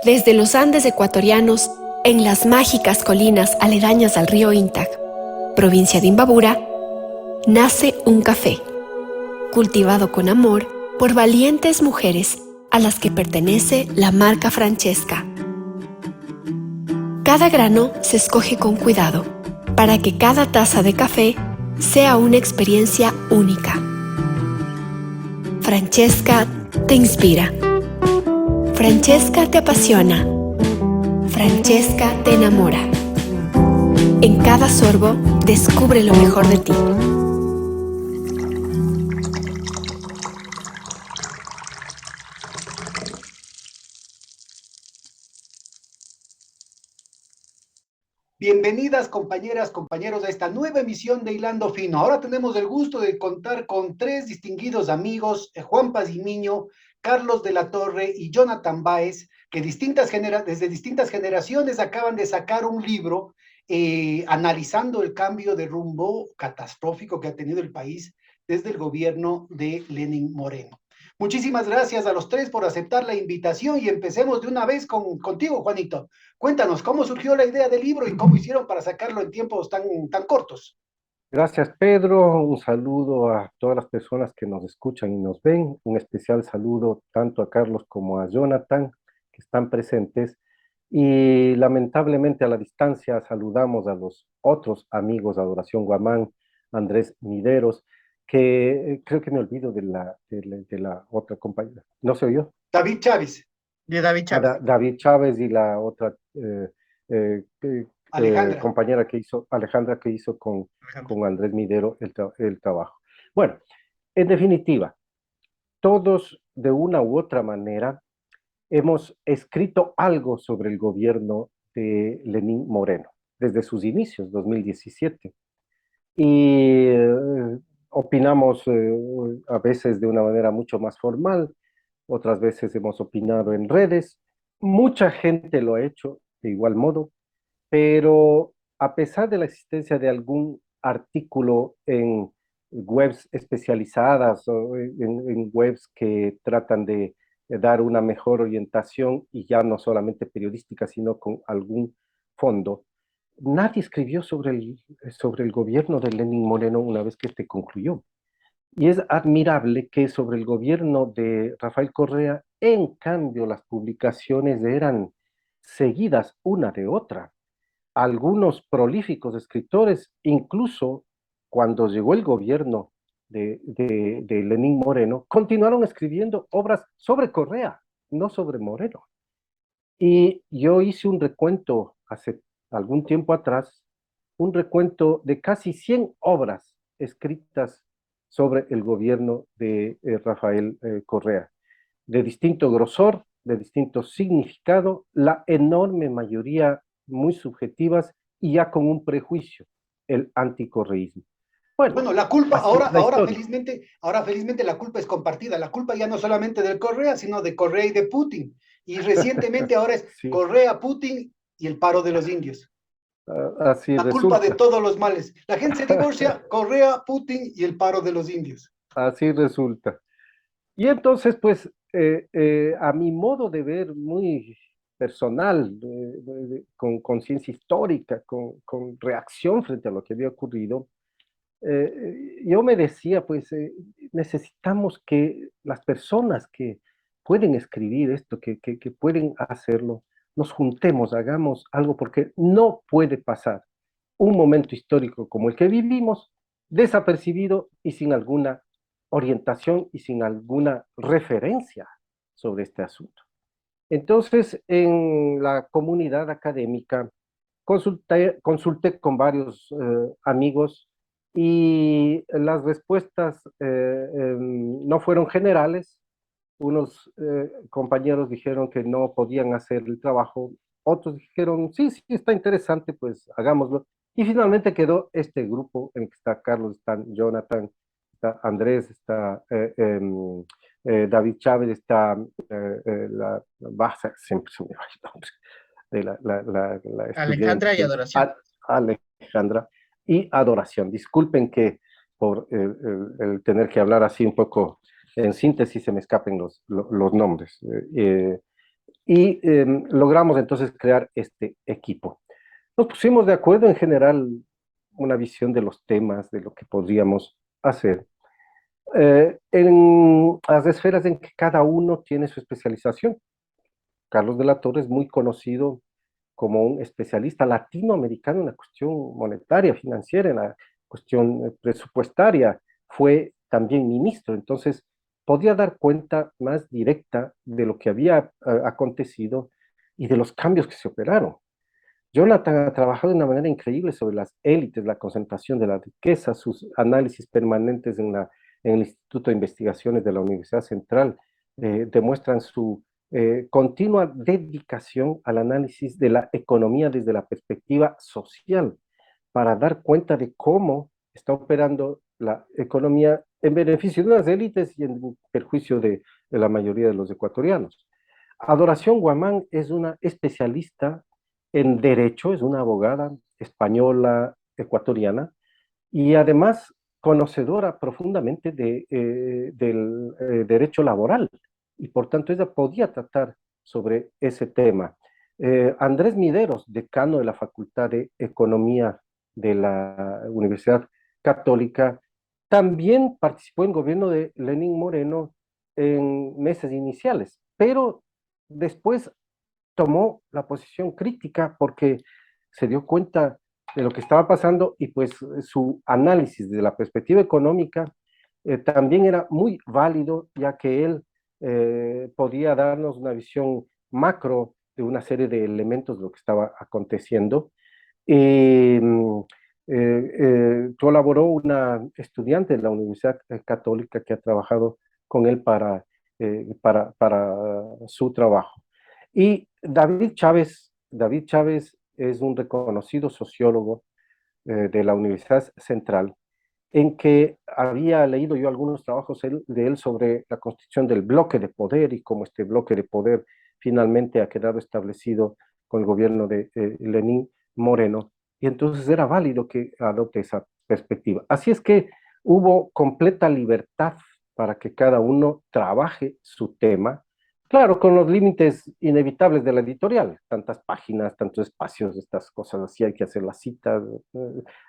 Desde los Andes ecuatorianos, en las mágicas colinas aledañas al río Intac, provincia de Imbabura, nace un café, cultivado con amor por valientes mujeres a las que pertenece la marca Francesca. Cada grano se escoge con cuidado para que cada taza de café sea una experiencia única. Francesca te inspira. Francesca te apasiona. Francesca te enamora. En cada sorbo, descubre lo mejor de ti. Bienvenidas compañeras, compañeros a esta nueva emisión de Hilando Fino. Ahora tenemos el gusto de contar con tres distinguidos amigos, Juan Pazimiño, Carlos de la Torre y Jonathan Báez, que desde distintas generaciones acaban de sacar un libro analizando el cambio de rumbo catastrófico que ha tenido el país desde el gobierno de Lenín Moreno. Muchísimas gracias a los tres por aceptar la invitación y empecemos de una vez contigo, Juanito. Cuéntanos, ¿cómo surgió la idea del libro y cómo hicieron para sacarlo en tiempos tan cortos? Gracias, Pedro. Un saludo a todas las personas que nos escuchan y nos ven. Un especial saludo tanto a Carlos como a Jonathan, que están presentes. Y lamentablemente a la distancia saludamos a los otros amigos de Adoración Guamán, Andrés Mideros, que creo que me olvido de la otra compañera. ¿No se oyó? David Chávez, De David Chávez. David Chávez y la otra Alejandra. compañera que hizo, Alejandra, que hizo con Andrés Midero el trabajo. Bueno, en definitiva, todos de una u otra manera hemos escrito algo sobre el gobierno de Lenín Moreno, desde sus inicios, 2017. Y opinamos a veces de una manera mucho más formal, otras veces hemos opinado en redes. Mucha gente lo ha hecho de igual modo, pero a pesar de la existencia de algún artículo en webs especializadas o en webs que tratan de dar una mejor orientación y ya no solamente periodística, sino con algún fondo, nadie escribió sobre el gobierno de Lenín Moreno una vez que este concluyó. Y es admirable que sobre el gobierno de Rafael Correa, en cambio, las publicaciones eran seguidas una de otra. Algunos prolíficos escritores, incluso cuando llegó el gobierno de Lenín Moreno, continuaron escribiendo obras sobre Correa, no sobre Moreno. Y yo hice un recuento hace algún tiempo atrás, un recuento de casi 100 obras escritas sobre el gobierno de Rafael Correa, de distinto grosor, de distinto significado, la enorme mayoría muy subjetivas y ya con un prejuicio, el anticorreísmo. Bueno, Bueno, la culpa, así es la historia. ahora felizmente la culpa es compartida. La culpa ya no solamente del Correa, sino de Correa y de Putin. Y recientemente ahora es Sí, Correa, Putin y el paro de los indios. así La culpa de resulta. todos los males. La gente se divorcia, Correa, Putin y el paro de los indios. Así resulta. Y entonces, pues, a mi modo de ver muy personal, con conciencia histórica, con reacción frente a lo que había ocurrido, yo me decía, pues, necesitamos que las personas que pueden escribir esto, que pueden hacerlo, nos juntemos, hagamos algo, porque no puede pasar un momento histórico como el que vivimos desapercibido y sin alguna orientación y sin alguna referencia sobre este asunto. Entonces, en la comunidad académica, consulté con varios amigos y las respuestas no fueron generales. Unos compañeros dijeron que no podían hacer el trabajo, otros dijeron, sí, sí, está interesante, pues hagámoslo. Y finalmente quedó este grupo en el que está Carlos, está Jonathan, está Andrés, está David Chávez, está la Baja, siempre se me va el nombre, de la Alejandra y estudiante, Adoración. Alejandra, y Adoración. Disculpen que por el tener que hablar así un poco en síntesis se me escapen los nombres. y logramos entonces crear este equipo. Nos pusimos de acuerdo en general una visión de los temas, de lo que podríamos hacer, en las esferas en que cada uno tiene su especialización. Carlos de la Torre es muy conocido como un especialista latinoamericano en la cuestión monetaria, financiera, en la cuestión presupuestaria. Fue también ministro, entonces podía dar cuenta más directa de lo que había acontecido y de los cambios que se operaron. Jonathan ha trabajado de una manera increíble sobre las élites, la concentración de la riqueza, sus análisis permanentes en el Instituto de Investigaciones de la Universidad Central demuestran su continua dedicación al análisis de la economía desde la perspectiva social, para dar cuenta de cómo está operando la economía en beneficio de unas élites y en perjuicio de la mayoría de los ecuatorianos. Adoración Guamán es una especialista en derecho, es una abogada española, ecuatoriana, y además conocedora profundamente del derecho laboral, y por tanto ella podía tratar sobre ese tema. Andrés Mideros, decano de la Facultad de Economía de la Universidad Católica, también participó en el gobierno de Lenín Moreno en meses iniciales, pero después tomó la posición crítica porque se dio cuenta de lo que estaba pasando y pues su análisis de la perspectiva económica también era muy válido, ya que él podía darnos una visión macro de una serie de elementos de lo que estaba aconteciendo. Y colaboró una estudiante de la Universidad Católica que ha trabajado con él para su trabajo. Y David Chávez es un reconocido sociólogo de la Universidad Central, en que había leído yo algunos trabajos de él sobre la constitución del bloque de poder y cómo este bloque de poder finalmente ha quedado establecido con el gobierno de Lenín Moreno, y entonces era válido que adopte esa perspectiva. Así es que hubo completa libertad para que cada uno trabaje su tema, claro, con los límites inevitables de la editorial, tantas páginas, tantos espacios, estas cosas así, hay que hacer las citas,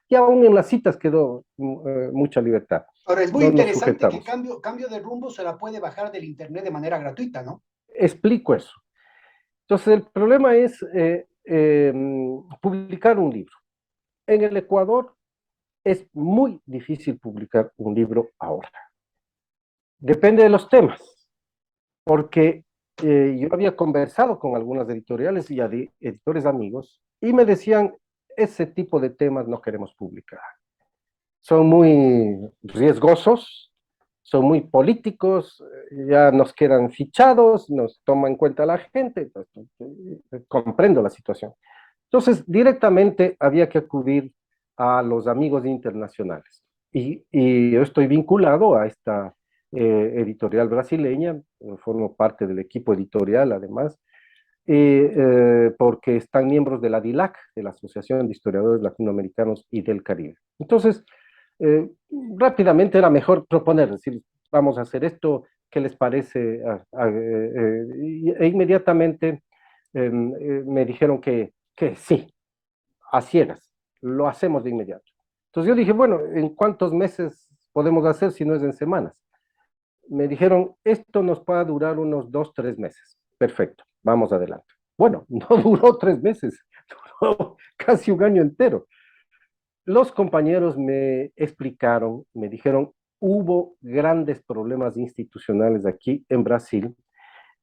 y aún en las citas quedó mucha libertad. Ahora, es muy No nos interesante que sujetamos. cambio de rumbo se la puede bajar del internet de manera gratuita, ¿no? Explico eso. Entonces, el problema es publicar un libro. En el Ecuador es muy difícil publicar un libro ahora. Depende de los temas, porque yo había conversado con algunas editoriales y editores amigos y me decían, ese tipo de temas no queremos publicar. Son muy riesgosos, son muy políticos, ya nos quedan fichados, nos toma en cuenta la gente, comprendo la situación. Entonces, directamente había que acudir a los amigos internacionales. Y yo estoy vinculado a esta editorial brasileña, formo parte del equipo editorial además, porque están miembros de la DILAC, de la Asociación de Historiadores Latinoamericanos y del Caribe. Entonces, eh, rápidamente era mejor proponer, decir, vamos a hacer esto, ¿qué les parece? E inmediatamente me dijeron que sí, a ciegas, lo hacemos de inmediato. Entonces yo dije, bueno, ¿en cuántos meses podemos hacer si no es en semanas? Me dijeron, esto nos puede durar unos 2, 3 meses. Perfecto, vamos adelante. Bueno, no duró 3 meses, duró casi un año entero. Los compañeros me explicaron, me dijeron, hubo grandes problemas institucionales aquí en Brasil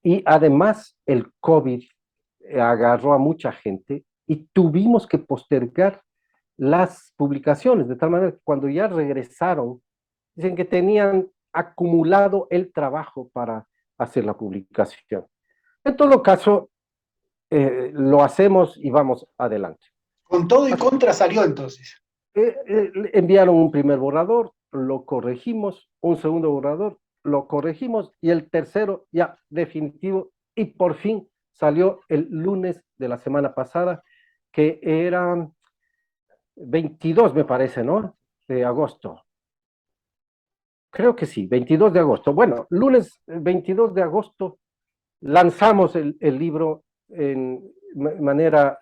y además el COVID agarró a mucha gente y tuvimos que postergar las publicaciones, de tal manera que cuando ya regresaron, dicen que tenían acumulado el trabajo para hacer la publicación. En todo caso, lo hacemos y vamos adelante. Con todo y contra salió entonces. Enviaron un primer borrador, lo corregimos, un segundo borrador, lo corregimos y el tercero ya definitivo y por fin salió el lunes de la semana pasada, que era 22 me parece, ¿no? De agosto. Creo que sí, 22 de agosto. Bueno, lunes 22 de agosto lanzamos el libro en manera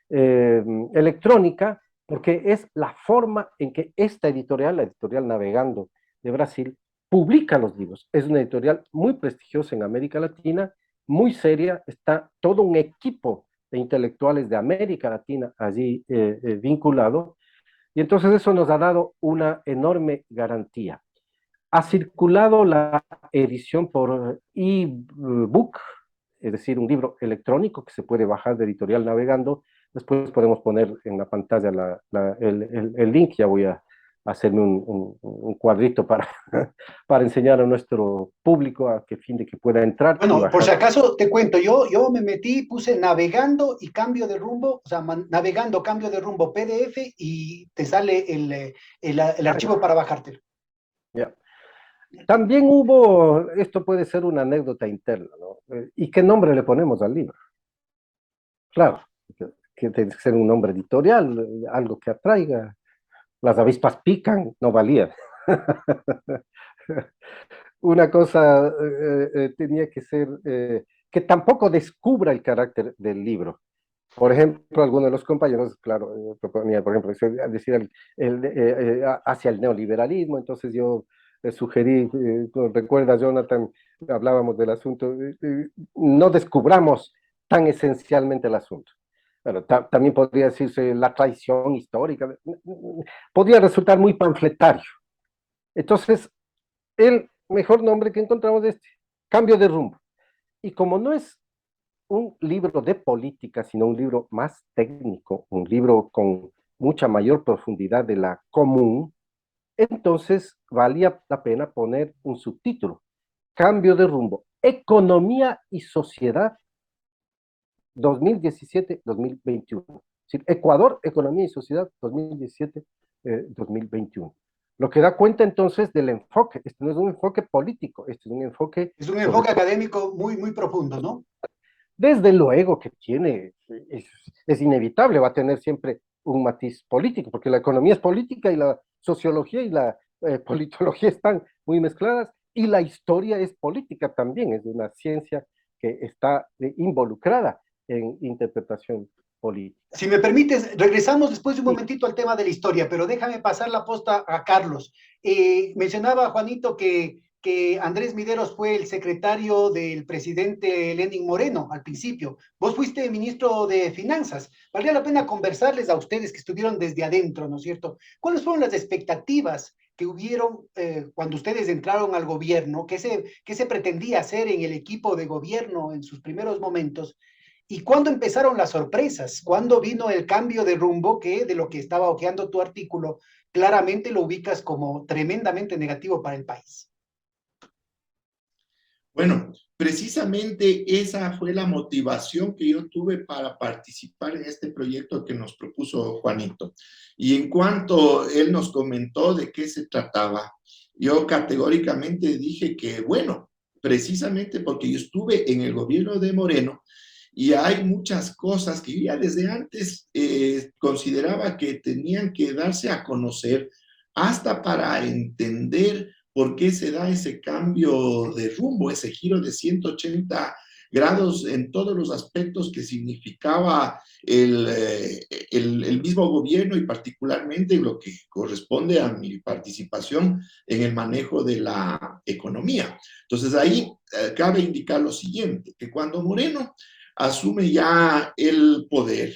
electrónica, porque es la forma en que esta editorial, la editorial Navegando de Brasil, publica los libros. Es una editorial muy prestigiosa en América Latina, muy seria, está todo un equipo de intelectuales de América Latina allí vinculado, y entonces eso nos ha dado una enorme garantía. Ha circulado la edición por e-book, es decir, un libro electrónico que se puede bajar de Editorial Navegando. Después podemos poner en la pantalla el link. Ya voy a hacerme un cuadrito para, para enseñar a nuestro público a que fin de que pueda entrar y Bueno, por si bajar. acaso te cuento, yo me metí, puse navegando y cambio de rumbo, o sea, navegando, cambio de rumbo PDF y te sale el archivo para bajártelo. Ya. También hubo, esto puede ser una anécdota interna, ¿no? ¿Y qué nombre le ponemos al libro? Claro, que tiene que ser un nombre editorial, algo que atraiga. Las avispas pican, no valía. Una cosa tenía que ser que tampoco descubra el carácter del libro. Por ejemplo, algunos de los compañeros, claro, proponía, por ejemplo, decir hacia el neoliberalismo, entonces yo sugerí, recuerda, Jonathan, hablábamos del asunto, no descubramos tan esencialmente el asunto. Bueno, también podría decirse la traición histórica, podría resultar muy panfletario. Entonces, el mejor nombre que encontramos es este, Cambio de Rumbo. Y como no es un libro de política, sino un libro más técnico, un libro con mucha mayor profundidad de la común, entonces valía la pena poner un subtítulo, Cambio de Rumbo, Economía y Sociedad 2017-2021. Es decir, Ecuador, Economía y Sociedad 2017-2021. Lo que da cuenta entonces del enfoque. Este no es un enfoque político, este es un enfoque... Es un enfoque académico muy, muy profundo, ¿no? Desde luego que tiene, es inevitable, va a tener siempre un matiz político, porque la economía es política y la sociología y la politología están muy mezcladas, y la historia es política también, es una ciencia que está involucrada en interpretación política. Si me permites, regresamos después de un Sí. momentito al tema de la historia, pero déjame pasar la posta a Carlos. Mencionaba Juanito que Andrés Mideros fue el secretario del presidente Lenín Moreno al principio. Vos fuiste ministro de Finanzas. Valdría la pena conversarles a ustedes que estuvieron desde adentro, ¿no es cierto? ¿Cuáles fueron las expectativas que hubieron cuando ustedes entraron al gobierno? ¿Qué se pretendía hacer en el equipo de gobierno en sus primeros momentos? ¿Y cuándo empezaron las sorpresas? ¿Cuándo vino el cambio de rumbo que de lo que estaba hojeando tu artículo, claramente lo ubicas como tremendamente negativo para el país? Bueno, precisamente esa fue la motivación que yo tuve para participar en este proyecto que nos propuso Juanito. Y en cuanto él nos comentó de qué se trataba, yo categóricamente dije que, bueno, precisamente porque yo estuve en el gobierno de Moreno y hay muchas cosas que yo ya desde antes consideraba que tenían que darse a conocer hasta para entender por qué se da ese cambio de rumbo, ese giro de 180 grados en todos los aspectos que significaba el mismo gobierno y particularmente lo que corresponde a mi participación en el manejo de la economía. Entonces ahí cabe indicar lo siguiente, que cuando Moreno asume ya el poder,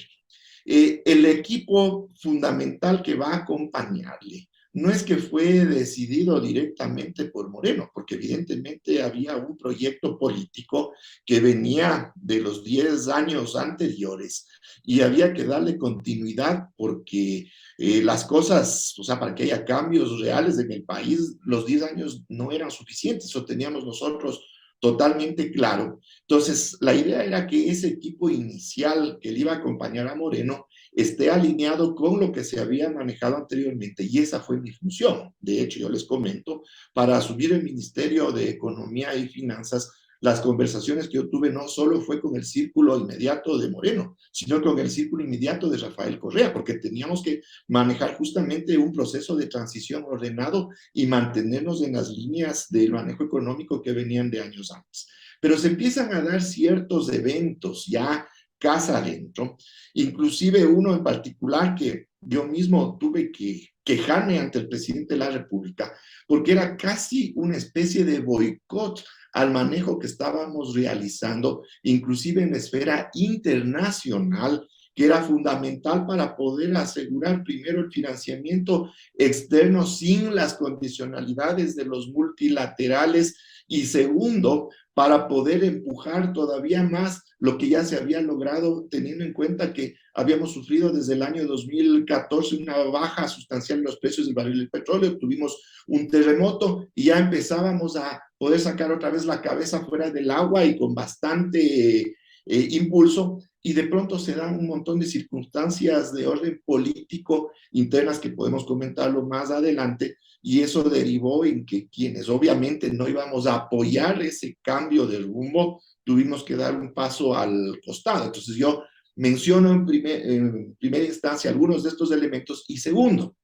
el equipo fundamental que va a acompañarle no es que fue decidido directamente por Moreno, porque evidentemente había un proyecto político que venía de los 10 años anteriores y había que darle continuidad porque las cosas, o sea, para que haya cambios reales en el país, los 10 años no eran suficientes, eso teníamos nosotros totalmente claro. Entonces, la idea era que ese equipo inicial que le iba a acompañar a Moreno esté alineado con lo que se había manejado anteriormente, y esa fue mi función. De hecho, yo les comento, para asumir el Ministerio de Economía y Finanzas, las conversaciones que yo tuve no solo fue con el círculo inmediato de Moreno, sino con el círculo inmediato de Rafael Correa, porque teníamos que manejar justamente un proceso de transición ordenado y mantenernos en las líneas del manejo económico que venían de años antes. pero se empiezan a dar ciertos eventos ya casa adentro, inclusive uno en particular que yo mismo tuve que quejarme ante el presidente de la República, porque era casi una especie de boicot al manejo que estábamos realizando, inclusive en la esfera internacional, que era fundamental para poder asegurar primero el financiamiento externo sin las condicionalidades de los multilaterales y segundo, para poder empujar todavía más lo que ya se había logrado, teniendo en cuenta que habíamos sufrido desde el año 2014 una baja sustancial en los precios del barril del petróleo, tuvimos un terremoto y ya empezábamos a poder sacar otra vez la cabeza fuera del agua y con bastante impulso, y de pronto se dan un montón de circunstancias de orden político internas que podemos comentarlo más adelante, y eso derivó en que quienes obviamente no íbamos a apoyar ese cambio de rumbo, tuvimos que dar un paso al costado. Entonces yo menciono en primera instancia algunos de estos elementos, y segundo,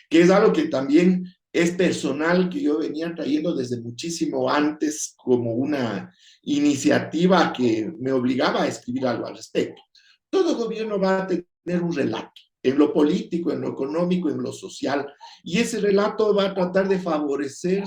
que es algo que también es personal, que yo venía trayendo desde muchísimo antes como una iniciativa que me obligaba a escribir algo al respecto. Todo gobierno va a tener un relato, en lo político, en lo económico, en lo social, y ese relato va a tratar de favorecer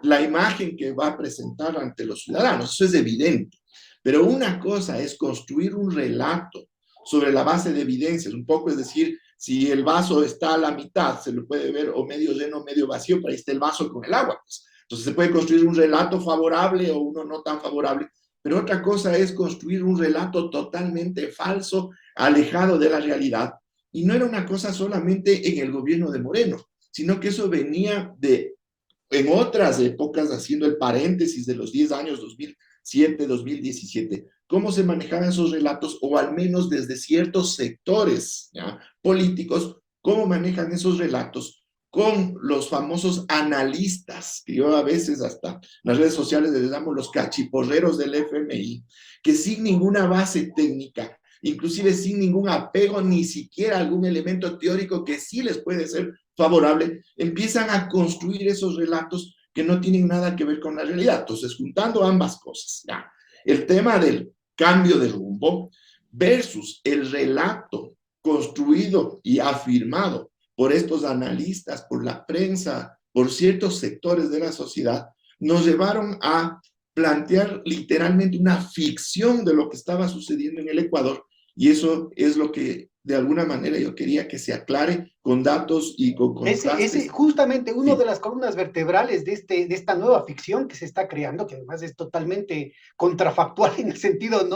la imagen que va a presentar ante los ciudadanos, eso es evidente. Pero una cosa es construir un relato sobre la base de evidencias, un poco es decir, si el vaso está a la mitad, se lo puede ver o medio lleno o medio vacío, pero ahí está el vaso con el agua. Pues. Entonces se puede construir un relato favorable o uno no tan favorable, pero otra cosa es construir un relato totalmente falso, alejado de la realidad. Y no era una cosa solamente en el gobierno de Moreno, sino que eso venía en otras épocas, haciendo el paréntesis de los 10 años 2007, 2017, cómo se manejaban esos relatos, o al menos desde ciertos sectores políticos, cómo manejan esos relatos con los famosos analistas, que yo a veces hasta en las redes sociales les llamo los cachiporreros del FMI, que sin ninguna base técnica, inclusive sin ningún apego, ni siquiera algún elemento teórico que sí les puede ser favorable, empiezan a construir esos relatos que no tienen nada que ver con la realidad. Entonces, juntando ambas cosas, el tema del cambio de rumbo versus el relato construido y afirmado por estos analistas, por la prensa, por ciertos sectores de la sociedad, nos llevaron a plantear literalmente una ficción de lo que estaba sucediendo en el Ecuador, y eso es lo que de alguna manera yo quería que se aclare con datos y con contrastes. Ese justamente uno de las columnas vertebrales de esta nueva ficción que se está creando, que además es totalmente contrafactual en el sentido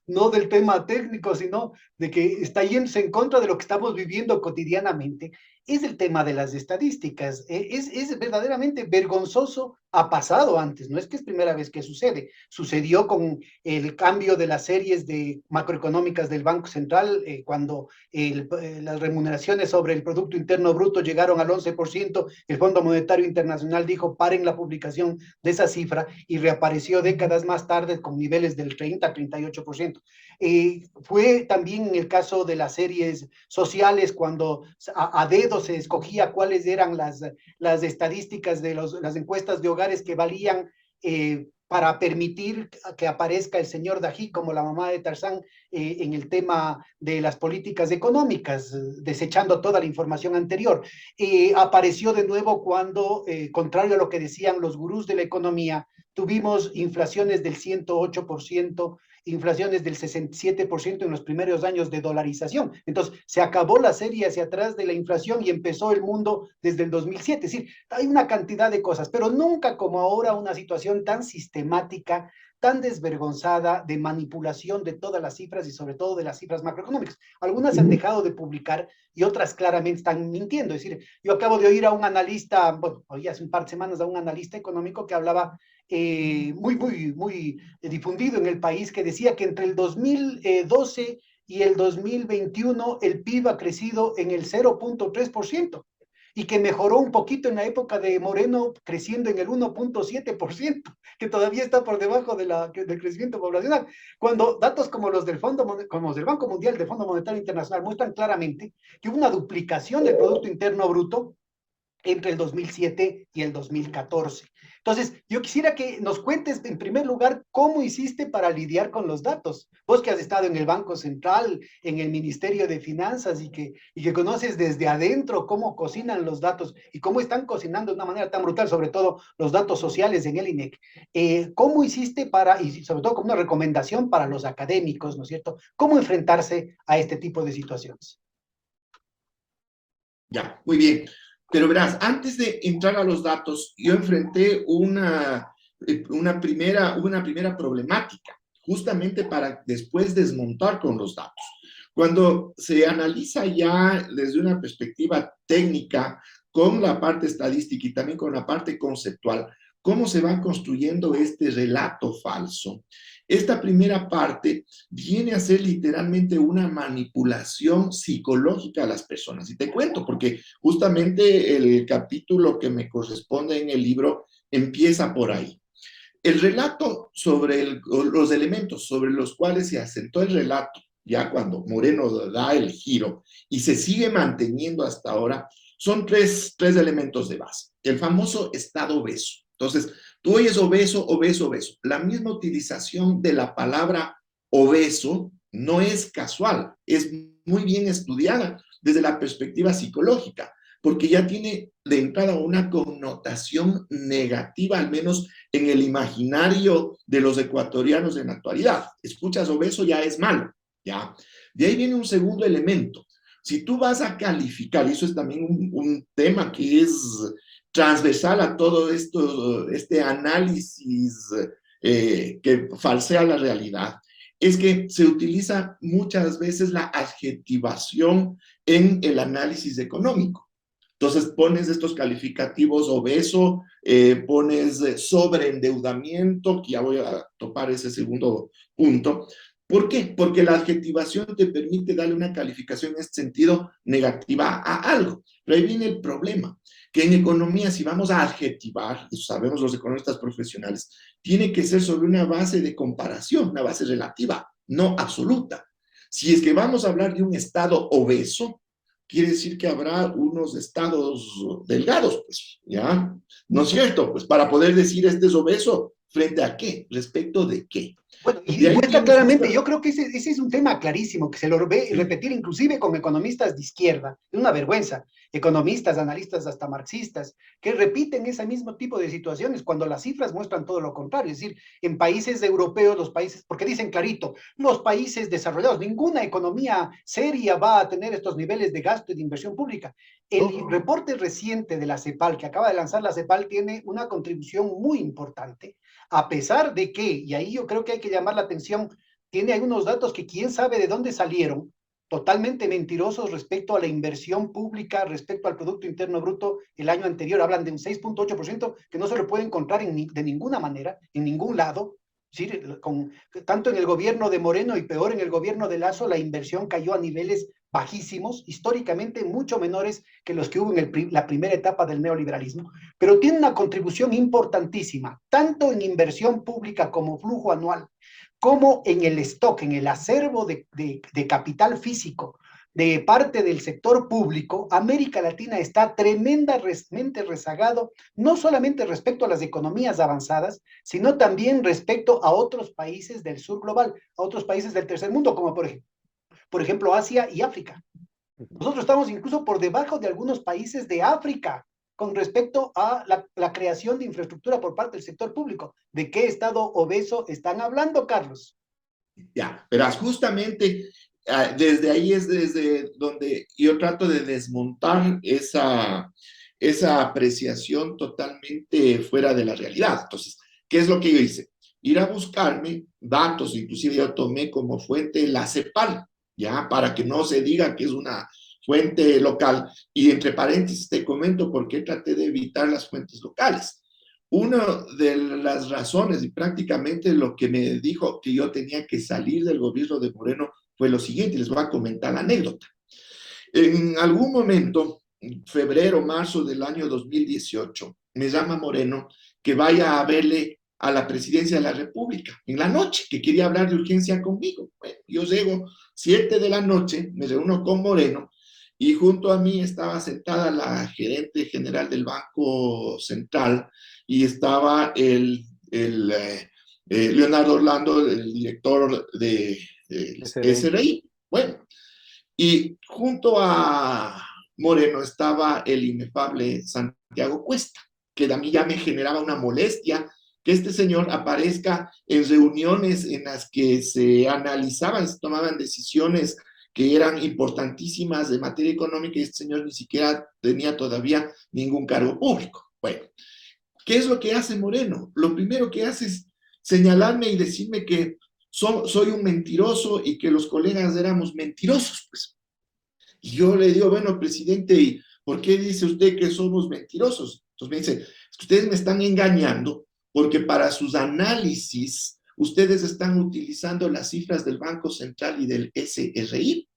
no del tema técnico, sino de que está yéndose en contra de lo que estamos viviendo cotidianamente, es el tema de las estadísticas. Es verdaderamente vergonzoso. Ha pasado antes, no es que es primera vez que sucede. Sucedió con el cambio de las series macroeconómicas del Banco Central, cuando las remuneraciones sobre el Producto Interno Bruto llegaron al 11%, el Fondo Monetario Internacional dijo paren la publicación de esa cifra, y reapareció décadas más tarde con niveles del 30-38%. Fue también en el caso de las series sociales, cuando a dedo se escogía cuáles eran las estadísticas de las encuestas de hogares que valían para permitir que aparezca el señor Dají como la mamá de Tarzán en el tema de las políticas económicas, desechando toda la información anterior. Apareció de nuevo cuando, contrario a lo que decían los gurús de la economía, tuvimos inflaciones del 108%, inflaciones del 67% en los primeros años de dolarización. Entonces, se acabó la serie hacia atrás de la inflación y empezó el mundo desde el 2007. Es decir, hay una cantidad de cosas, pero nunca como ahora una situación tan sistemática, tan desvergonzada de manipulación de todas las cifras y sobre todo de las cifras macroeconómicas. Algunas se han dejado de publicar y otras claramente están mintiendo. Es decir, yo acabo de oír a un analista, bueno, oí hace un par de semanas a un analista económico que hablaba muy difundido en el país, que decía que entre el 2012 y el 2021 el PIB ha crecido en el 0.3%, y que mejoró un poquito en la época de Moreno, creciendo en el 1.7%, que todavía está por debajo del crecimiento poblacional, cuando datos como los del Banco Mundial, del Fondo Monetario Internacional, muestran claramente que hubo una duplicación del Producto Interno Bruto entre el 2007 y el 2014. Entonces, yo quisiera que nos cuentes, en primer lugar, cómo hiciste para lidiar con los datos. Vos que has estado en el Banco Central, en el Ministerio de Finanzas y que conoces desde adentro cómo cocinan los datos y cómo están cocinando de una manera tan brutal, sobre todo los datos sociales en el INEC. ¿Cómo hiciste para, y sobre todo como una recomendación para los académicos, ¿no es cierto? ¿Cómo enfrentarse a este tipo de situaciones? Ya, muy bien. Pero verás, antes de entrar a los datos, yo enfrenté una primera problemática, justamente para después desmontar con los datos. Cuando se analiza ya desde una perspectiva técnica, con la parte estadística y también con la parte conceptual, cómo se va construyendo este relato falso. Esta primera parte viene a ser literalmente una manipulación psicológica a las personas. Y te cuento, porque justamente el capítulo que me corresponde en el libro empieza por ahí. El relato sobre los elementos sobre los cuales se asentó el relato, ya cuando Moreno da el giro y se sigue manteniendo hasta ahora, son tres elementos de base. El famoso estado obeso. Entonces, tú oyes obeso, obeso, obeso. La misma utilización de la palabra obeso no es casual, es muy bien estudiada desde la perspectiva psicológica, porque ya tiene de entrada una connotación negativa, al menos en el imaginario de los ecuatorianos en la actualidad. Escuchas obeso, ya es malo, ¿ya? De ahí viene un segundo elemento. Si tú vas a calificar, y eso es también un tema que es transversal a todo esto, este análisis que falsea la realidad, es que se utiliza muchas veces la adjetivación en el análisis económico. Entonces pones estos calificativos obeso, pones sobreendeudamiento, que ya voy a topar ese segundo punto. ¿Por qué? Porque la adjetivación te permite darle una calificación en este sentido negativa a algo. Pero ahí viene el problema, que en economía, si vamos a adjetivar, y sabemos los economistas profesionales, tiene que ser sobre una base de comparación, una base relativa, no absoluta. Si es que vamos a hablar de un estado obeso, quiere decir que habrá unos estados delgados, pues, ¿ya? ¿No es cierto? Pues para poder decir este es obeso, ¿frente a qué? ¿Respecto de qué? Bueno, y muestra claramente, yo creo que ese es un tema clarísimo, que se lo ve repetir inclusive con economistas de izquierda, es una vergüenza, economistas, analistas, hasta marxistas, que repiten ese mismo tipo de situaciones cuando las cifras muestran todo lo contrario, es decir, en países europeos, los países, porque dicen clarito, los países desarrollados, ninguna economía seria va a tener estos niveles de gasto y de inversión pública. El reporte reciente de la CEPAL, que acaba de lanzar la CEPAL, tiene una contribución muy importante, a pesar de que, y ahí yo creo que hay que llamar la atención, tiene algunos datos que quién sabe de dónde salieron, totalmente mentirosos respecto a la inversión pública, respecto al Producto Interno Bruto el año anterior. Hablan de un 6.8% que no se lo puede encontrar de ninguna manera, en ningún lado. ¿Sí? Tanto en el gobierno de Moreno y peor en el gobierno de Lasso, la inversión cayó a niveles bajísimos, históricamente mucho menores que los que hubo en la primera etapa del neoliberalismo, pero tiene una contribución importantísima, tanto en inversión pública como flujo anual, como en el stock, en el acervo de capital físico de parte del sector público. América Latina está tremendamente rezagado, no solamente respecto a las economías avanzadas, sino también respecto a otros países del sur global, a otros países del tercer mundo, como por ejemplo Asia y África. Nosotros estamos incluso por debajo de algunos países de África con respecto a la creación de infraestructura por parte del sector público. ¿De qué estado obeso están hablando, Carlos? Ya, verás, justamente desde ahí es desde donde yo trato de desmontar esa apreciación totalmente fuera de la realidad. Entonces, ¿qué es lo que yo hice? Ir a buscarme datos, inclusive yo tomé como fuente la CEPAL, ya, para que no se diga que es una fuente local. Y entre paréntesis te comento por qué traté de evitar las fuentes locales. Una de las razones y prácticamente lo que me dijo que yo tenía que salir del gobierno de Moreno fue lo siguiente, les voy a comentar la anécdota. En algún momento, en febrero, marzo del año 2018, me llama Moreno que vaya a verle a la presidencia de la República en la noche, que quería hablar de urgencia conmigo. Bueno, yo llego 7 de la noche, me reúno con Moreno y junto a mí estaba sentada la gerente general del Banco Central y estaba Leonardo Orlando, el director de SRI. SRI. Bueno, y junto a Moreno estaba el inefable Santiago Cuesta, que a mí ya me generaba una molestia que este señor aparezca en reuniones en las que se analizaban, se tomaban decisiones que eran importantísimas de materia económica y este señor ni siquiera tenía todavía ningún cargo público. Bueno, ¿qué es lo que hace Moreno? Lo primero que hace es señalarme y decirme que soy un mentiroso y que los colegas éramos mentirosos, pues. Y yo le digo, bueno, presidente, ¿y por qué dice usted que somos mentirosos? Entonces me dice, es que ustedes me están engañando porque para sus análisis ustedes están utilizando las cifras del Banco Central y del SRI.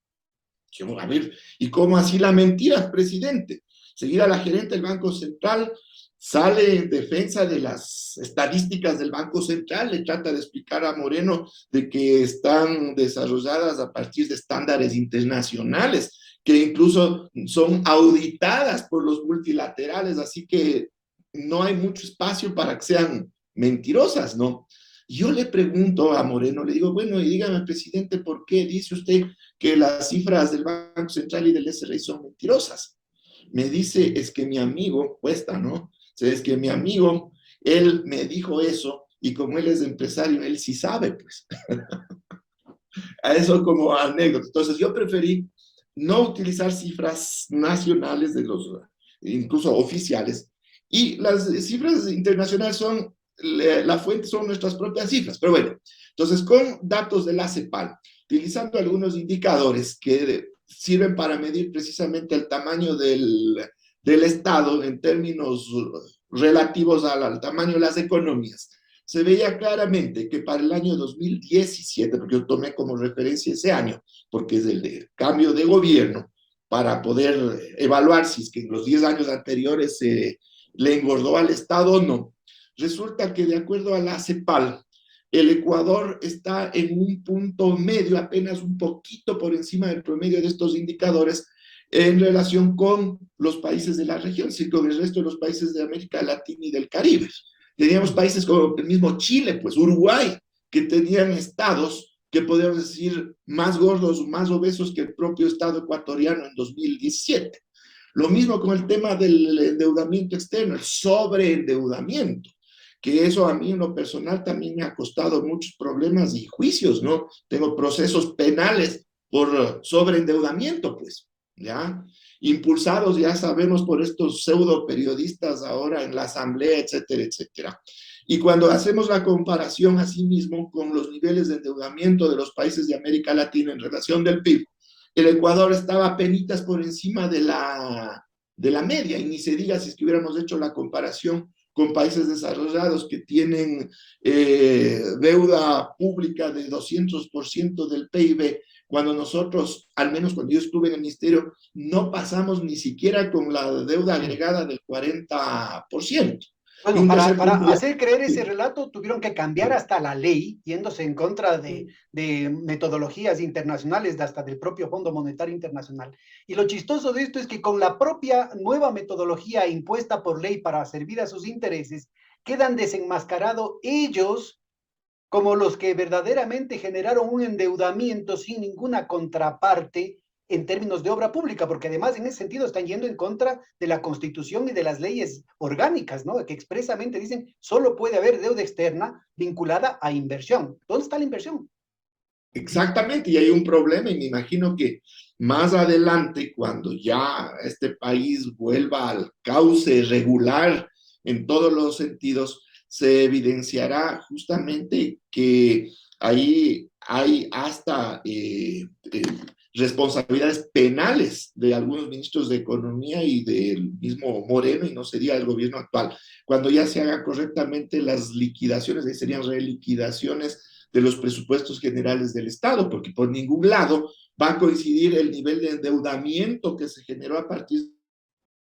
Yo, a ver, ¿y cómo así la mentira, presidente? Seguir a la gerente del Banco Central, sale en defensa de las estadísticas del Banco Central, le trata de explicar a Moreno de que están desarrolladas a partir de estándares internacionales, que incluso son auditadas por los multilaterales, así que no hay mucho espacio para que sean mentirosas, ¿no? Yo le pregunto a Moreno, le digo, bueno, y dígame, presidente, ¿por qué dice usted que las cifras del Banco Central y del SRI son mentirosas? Me dice, es que mi amigo, Cuesta, ¿no? O sea, es que mi amigo, él me dijo eso, y como él es empresario, él sí sabe, pues. A eso como anécdota. Entonces yo preferí no utilizar cifras nacionales de los, incluso oficiales, y las cifras internacionales son, la fuente son nuestras propias cifras, pero bueno, entonces con datos de la CEPAL, utilizando algunos indicadores que sirven para medir precisamente el tamaño del Estado en términos relativos al tamaño de las economías, se veía claramente que para el año 2017, porque yo tomé como referencia ese año, porque es el de cambio de gobierno, para poder evaluar si es que en los 10 años anteriores le engordó al Estado o no. Resulta que de acuerdo a la CEPAL, el Ecuador está en un punto medio, apenas un poquito por encima del promedio de estos indicadores, en relación con los países de la región, sí, con el resto de los países de América Latina y del Caribe. Teníamos países como el mismo Chile, pues Uruguay, que tenían estados que podríamos decir más gordos, más obesos que el propio estado ecuatoriano en 2017. Lo mismo con el tema del endeudamiento externo, el sobreendeudamiento, que eso a mí en lo personal también me ha costado muchos problemas y juicios, ¿no? Tengo procesos penales por sobreendeudamiento, pues, ¿ya? Impulsados, ya sabemos, por estos pseudo periodistas ahora en la asamblea, etcétera, etcétera. Y cuando hacemos la comparación asimismo con los niveles de endeudamiento de los países de América Latina en relación del PIB, el Ecuador estaba apenas por encima de la media, y ni se diga si es que hubiéramos hecho la comparación con países desarrollados que tienen deuda pública de 200% del PIB, cuando nosotros, al menos cuando yo estuve en el ministerio, no pasamos ni siquiera con la deuda agregada del 40%. Bueno, para hacer creer ese relato tuvieron que cambiar hasta la ley, yéndose en contra de metodologías internacionales, hasta del propio Fondo Monetario Internacional. Y lo chistoso de esto es que con la propia nueva metodología impuesta por ley para servir a sus intereses, quedan desenmascarados ellos como los que verdaderamente generaron un endeudamiento sin ninguna contraparte en términos de obra pública, porque además en ese sentido están yendo en contra de la Constitución y de las leyes orgánicas, ¿no? Que expresamente dicen solo puede haber deuda externa vinculada a inversión. ¿Dónde está la inversión? Exactamente, y hay un problema, y me imagino que más adelante, cuando ya este país vuelva al cauce regular en todos los sentidos, se evidenciará justamente que ahí hay hasta responsabilidades penales de algunos ministros de Economía y del mismo Moreno, y no sería el gobierno actual. Cuando ya se hagan correctamente las liquidaciones, ahí serían reliquidaciones de los presupuestos generales del Estado, porque por ningún lado va a coincidir el nivel de endeudamiento que se generó a partir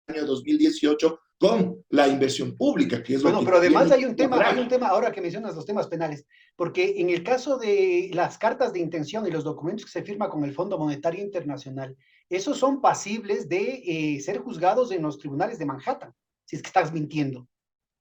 del año 2018 con la inversión pública, que es lo que pero además hay un tema, ahora que mencionas los temas penales, porque en el caso de las cartas de intención y los documentos que se firman con el Fondo Monetario Internacional, esos son pasibles de ser juzgados en los tribunales de Manhattan, si es que estás mintiendo.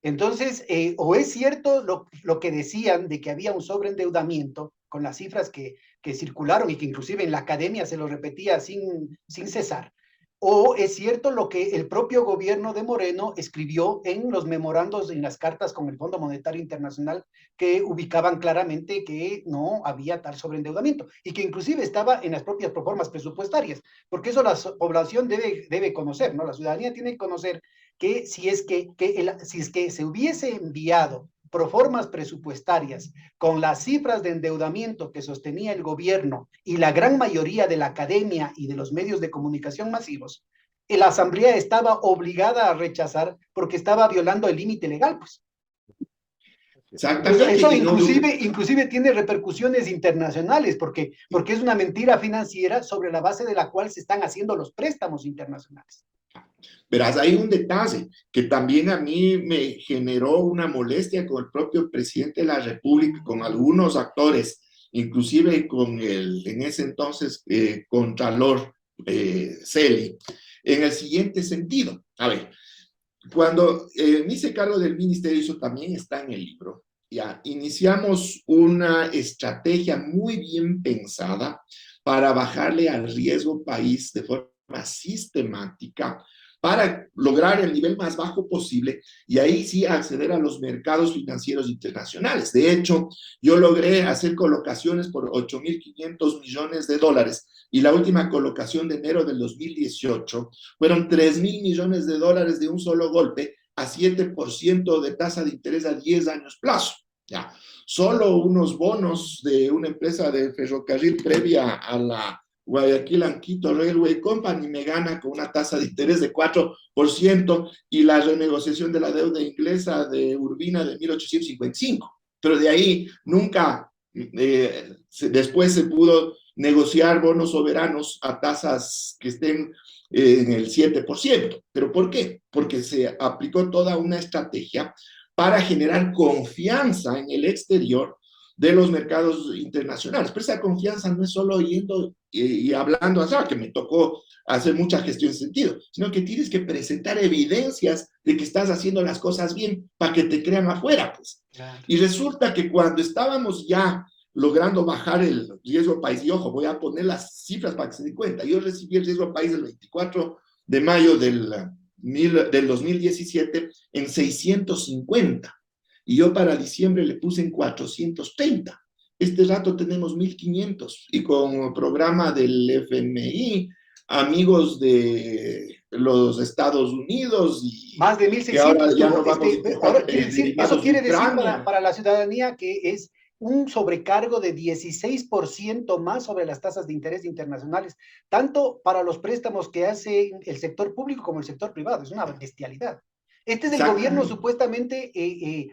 Entonces, o es cierto lo que decían de que había un sobreendeudamiento con las cifras que circularon y que inclusive en la academia se lo repetía sin cesar, o es cierto lo que el propio gobierno de Moreno escribió en los memorandos, en las cartas con el Fondo Monetario Internacional, que ubicaban claramente que no había tal sobreendeudamiento y que inclusive estaba en las propias proformas presupuestarias, porque eso la población debe conocer, ¿no? La ciudadanía tiene que conocer que si es que se hubiese enviado proformas presupuestarias con las cifras de endeudamiento que sostenía el gobierno y la gran mayoría de la academia y de los medios de comunicación masivos, la asamblea estaba obligada a rechazar porque estaba violando el límite legal, pues. Exactamente. Eso inclusive tiene repercusiones internacionales porque es una mentira financiera sobre la base de la cual se están haciendo los préstamos internacionales. Verás, hay un detalle que también a mí me generó una molestia con el propio presidente de la República, con algunos actores, inclusive con el, en ese entonces, Contralor Celi, en el siguiente sentido. A ver, cuando me hice cargo del ministerio, eso también está en el libro, ya iniciamos una estrategia muy bien pensada para bajarle al riesgo país de forma sistemática, para lograr el nivel más bajo posible y ahí sí acceder a los mercados financieros internacionales. De hecho, yo logré hacer colocaciones por 8.500 millones de dólares y la última colocación de enero del 2018 fueron 3.000 millones de dólares de un solo golpe a 7% de tasa de interés a 10 años plazo. Ya. Solo unos bonos de una empresa de ferrocarril previa a la Guayaquil and Quito Railway Company me gana con una tasa de interés de 4% y la renegociación de la deuda inglesa de Urbina de 1855. Pero de ahí nunca, después se pudo negociar bonos soberanos a tasas que estén en el 7%. ¿Pero por qué? Porque se aplicó toda una estrategia para generar confianza en el exterior de los mercados internacionales. Pero esa confianza no es solo yendo y hablando, que me tocó hacer mucha gestión en ese sentido, sino que tienes que presentar evidencias de que estás haciendo las cosas bien para que te crean afuera, pues. Claro. Y resulta que cuando estábamos ya logrando bajar el riesgo país, y ojo, voy a poner las cifras para que se den cuenta, yo recibí el riesgo país el 24 de mayo del 2017 en 650. Y yo para diciembre le puse en 430. Este rato tenemos 1.500. Y con programa del FMI, amigos de los Estados Unidos. Y más de 1.600. Ahora ya no vamos eso quiere decir para la ciudadanía que es un sobrecargo de 16% más sobre las tasas de interés internacionales, tanto para los préstamos que hace el sector público como el sector privado. Es una bestialidad. Este es el gobierno supuestamente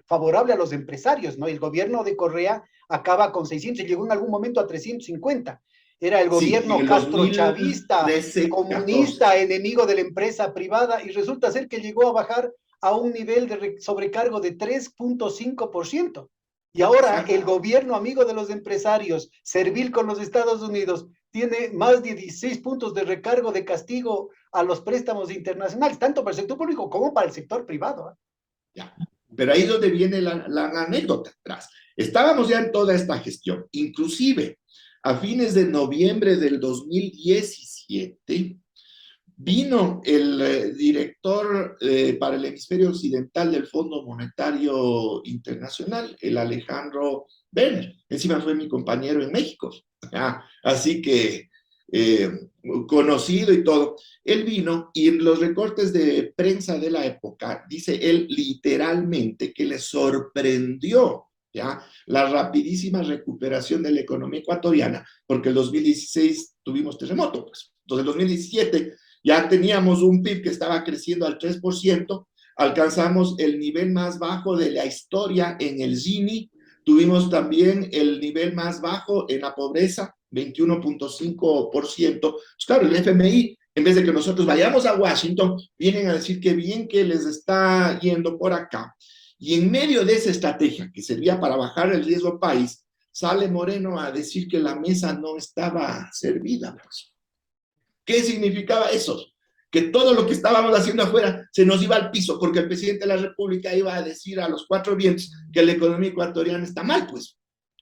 favorable a los empresarios, ¿no? El gobierno de Correa acaba con 600, llegó en algún momento a 350. Era el gobierno castrochavista, comunista, enemigo de la empresa privada, y resulta ser que llegó a bajar a un nivel de sobrecargo de 3.5%. Y ahora el gobierno amigo de los empresarios, servil con los Estados Unidos, tiene más de 16 puntos de recargo de castigo a los préstamos internacionales, tanto para el sector público como para el sector privado. Ya. Pero ahí es donde viene la anécdota atrás. Estábamos ya en toda esta gestión, inclusive a fines de noviembre del 2017, vino el director para el hemisferio occidental del Fondo Monetario Internacional, el Alejandro Werner. Encima fue mi compañero en México. Así que conocido y todo. Él vino y en los recortes de prensa de la época, dice él literalmente que le sorprendió, ¿ya?, la rapidísima recuperación de la economía ecuatoriana, porque el 2016 tuvimos terremoto, pues. Entonces, el 2017 ya teníamos un PIB que estaba creciendo al 3%, alcanzamos el nivel más bajo de la historia en el Gini, tuvimos también el nivel más bajo en la pobreza, 21.5%. Pues claro, el FMI, en vez de que nosotros vayamos a Washington, vienen a decir que bien que les está yendo por acá. Y en medio de esa estrategia que servía para bajar el riesgo país, sale Moreno a decir que la mesa no estaba servida, pues. ¿Qué significaba eso? Que todo lo que estábamos haciendo afuera se nos iba al piso, porque el presidente de la República iba a decir a los cuatro vientos que la economía ecuatoriana está mal, pues,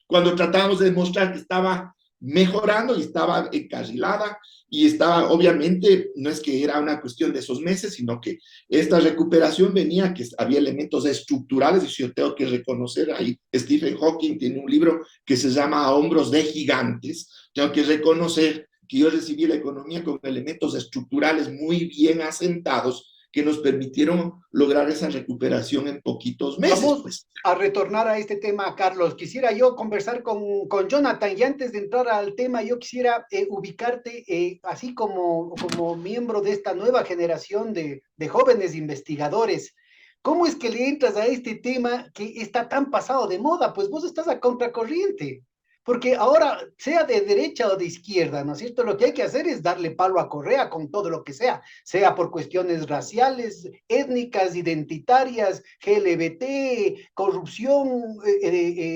cuando tratábamos de demostrar que estaba mejorando y estaba encarrilada y estaba, obviamente, no es que era una cuestión de esos meses, sino que esta recuperación venía, que había elementos estructurales, y yo tengo que reconocer ahí, Stephen Hawking tiene un libro que se llama A hombros de gigantes, tengo que reconocer que yo recibí la economía con elementos estructurales muy bien asentados que nos permitieron lograr esa recuperación en poquitos meses. Vamos pues. a retornar a este tema, Carlos. Quisiera yo conversar con Jonathan, y antes de entrar al tema, yo quisiera ubicarte así como miembro de esta nueva generación de jóvenes investigadores. ¿Cómo es que le entras a este tema que está tan pasado de moda? Pues vos estás a contracorriente. Porque ahora, sea de derecha o de izquierda, ¿no es cierto? Lo que hay que hacer es darle palo a Correa con todo lo que sea por cuestiones raciales, étnicas, identitarias, LGBT, corrupción,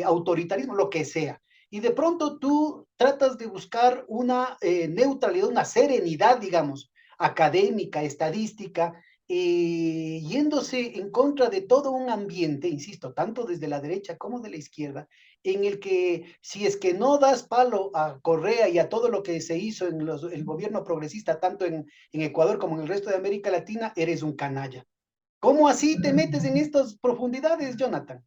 autoritarismo, lo que sea. Y de pronto tú tratas de buscar una neutralidad, una serenidad, digamos, académica, estadística, yéndose en contra de todo un ambiente, insisto, tanto desde la derecha como de la izquierda, en el que si es que no das palo a Correa y a todo lo que se hizo en el gobierno progresista, tanto en Ecuador como en el resto de América Latina, eres un canalla. ¿Cómo así te metes en estas profundidades, Jonathan?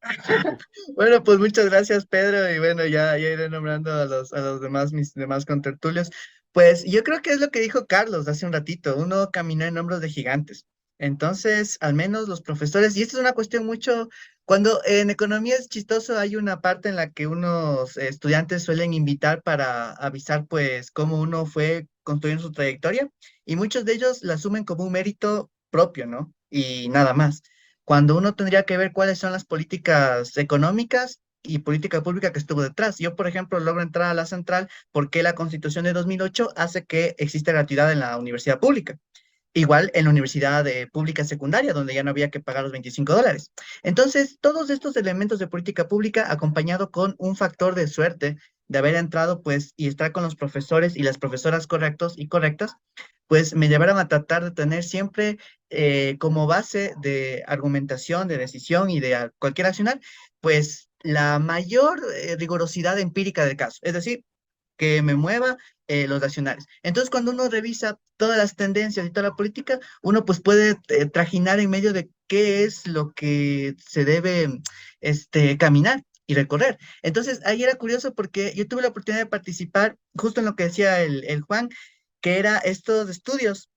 Bueno, pues muchas gracias, Pedro, y bueno, ya iré nombrando a los demás, mis demás contertulios. Pues yo creo que es lo que dijo Carlos hace un ratito, uno camina en hombros de gigantes. Entonces, al menos los profesores, y esto es una cuestión mucho, cuando en economía es chistoso, hay una parte en la que unos estudiantes suelen invitar para avisar, pues, cómo uno fue construyendo su trayectoria, y muchos de ellos la asumen como un mérito propio, ¿no? Y nada más cuando uno tendría que ver cuáles son las políticas económicas y política pública que estuvo detrás. Yo, por ejemplo, logro entrar a la central porque la Constitución de 2008 hace que exista gratuidad en la universidad pública. Igual en la universidad pública secundaria, donde ya no había que pagar los $25. Entonces, todos estos elementos de política pública, acompañado con un factor de suerte de haber entrado, pues, y estar con los profesores y las profesoras correctos y correctas, pues me llevaron a tratar de tener siempre como base de argumentación, de decisión y de cualquier accionar, pues la mayor rigurosidad empírica del caso. Es decir, que me mueva los nacionales. Entonces, cuando uno revisa todas las tendencias y toda la política, uno pues puede trajinar en medio de qué es lo que se debe caminar y recorrer. Entonces, ahí era curioso porque yo tuve la oportunidad de participar justo en lo que decía el Juan, que era estos estudios.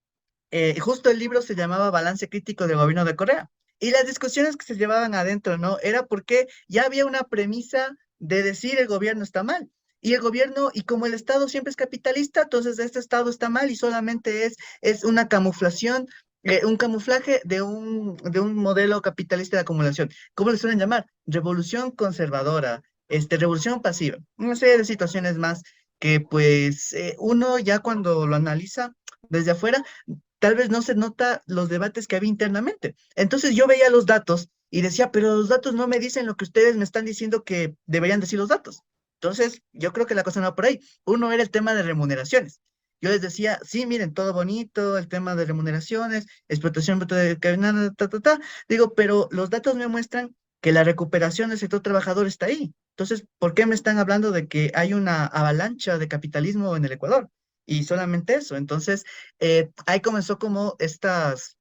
Justo el libro se llamaba Balance Crítico del Gobierno de Corea. Y las discusiones que se llevaban adentro, ¿no? Era porque ya había una premisa de decir el gobierno está mal. Y el gobierno, y como el Estado siempre es capitalista, entonces este Estado está mal y solamente es una camuflación, un camuflaje de un modelo capitalista de acumulación. ¿Cómo le suelen llamar? Revolución conservadora, revolución pasiva. Una serie de situaciones más que pues uno ya cuando lo analiza desde afuera, tal vez no se nota los debates que había internamente. Entonces yo veía los datos y decía, pero los datos no me dicen lo que ustedes me están diciendo que deberían decir los datos. Entonces, yo creo que la cosa no va por ahí. Uno era el tema de remuneraciones. Yo les decía, sí, miren, todo bonito, el tema de remuneraciones, explotación de cadena, ta, ta, ta. Digo, pero los datos me muestran que la recuperación del sector trabajador está ahí. Entonces, ¿por qué me están hablando de que hay una avalancha de capitalismo en el Ecuador? Y solamente eso. Entonces, ahí comenzó como estas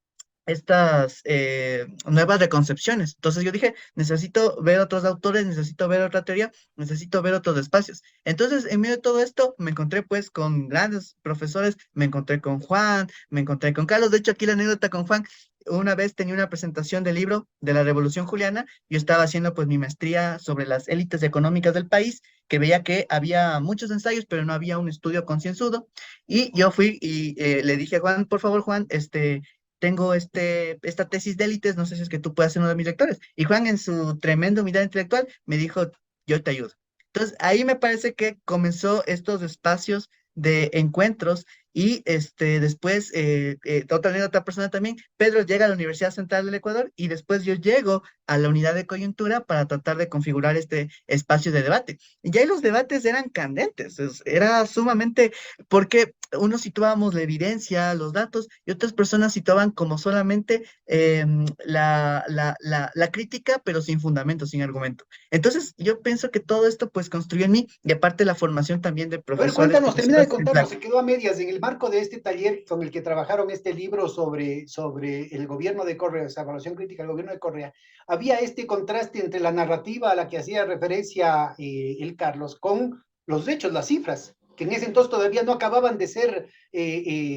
nuevas reconcepciones. Entonces yo dije, necesito ver otros autores, necesito ver otra teoría, necesito ver otros espacios. Entonces, en medio de todo esto, me encontré pues con grandes profesores, me encontré con Juan, me encontré con Carlos. De hecho, aquí la anécdota con Juan, una vez tenía una presentación del libro de la Revolución Juliana, yo estaba haciendo pues mi maestría sobre las élites económicas del país, que veía que había muchos ensayos, pero no había un estudio concienzudo, y yo fui y le dije a Juan, por favor, Juan, tengo esta tesis de élites, no sé si es que tú puedas ser uno de mis lectores. Y Juan, en su tremenda humildad intelectual, me dijo, yo te ayudo. Entonces, ahí me parece que comenzó estos espacios de encuentros Y después, otra persona también, Pedro llega a la Universidad Central del Ecuador y después yo llego a la unidad de coyuntura para tratar de configurar este espacio de debate. Y ahí los debates eran candentes, era sumamente, porque unos situábamos la evidencia, los datos, y otras personas situaban como solamente la crítica, pero sin fundamento, sin argumento. Entonces, yo pienso que todo esto pues construyó en mí, y aparte la formación también de A ver, profesores, cuéntanos, termina de profesoras contarnos, ejemplares. se quedó a medias en el marco de este taller con el que trabajaron este libro sobre el gobierno de Correa, esa evaluación crítica del gobierno de Correa. Había este contraste entre la narrativa a la que hacía referencia el Carlos con los hechos, las cifras, que en ese entonces todavía no acababan de ser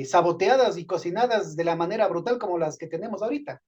saboteadas y cocinadas de la manera brutal como las que tenemos ahorita.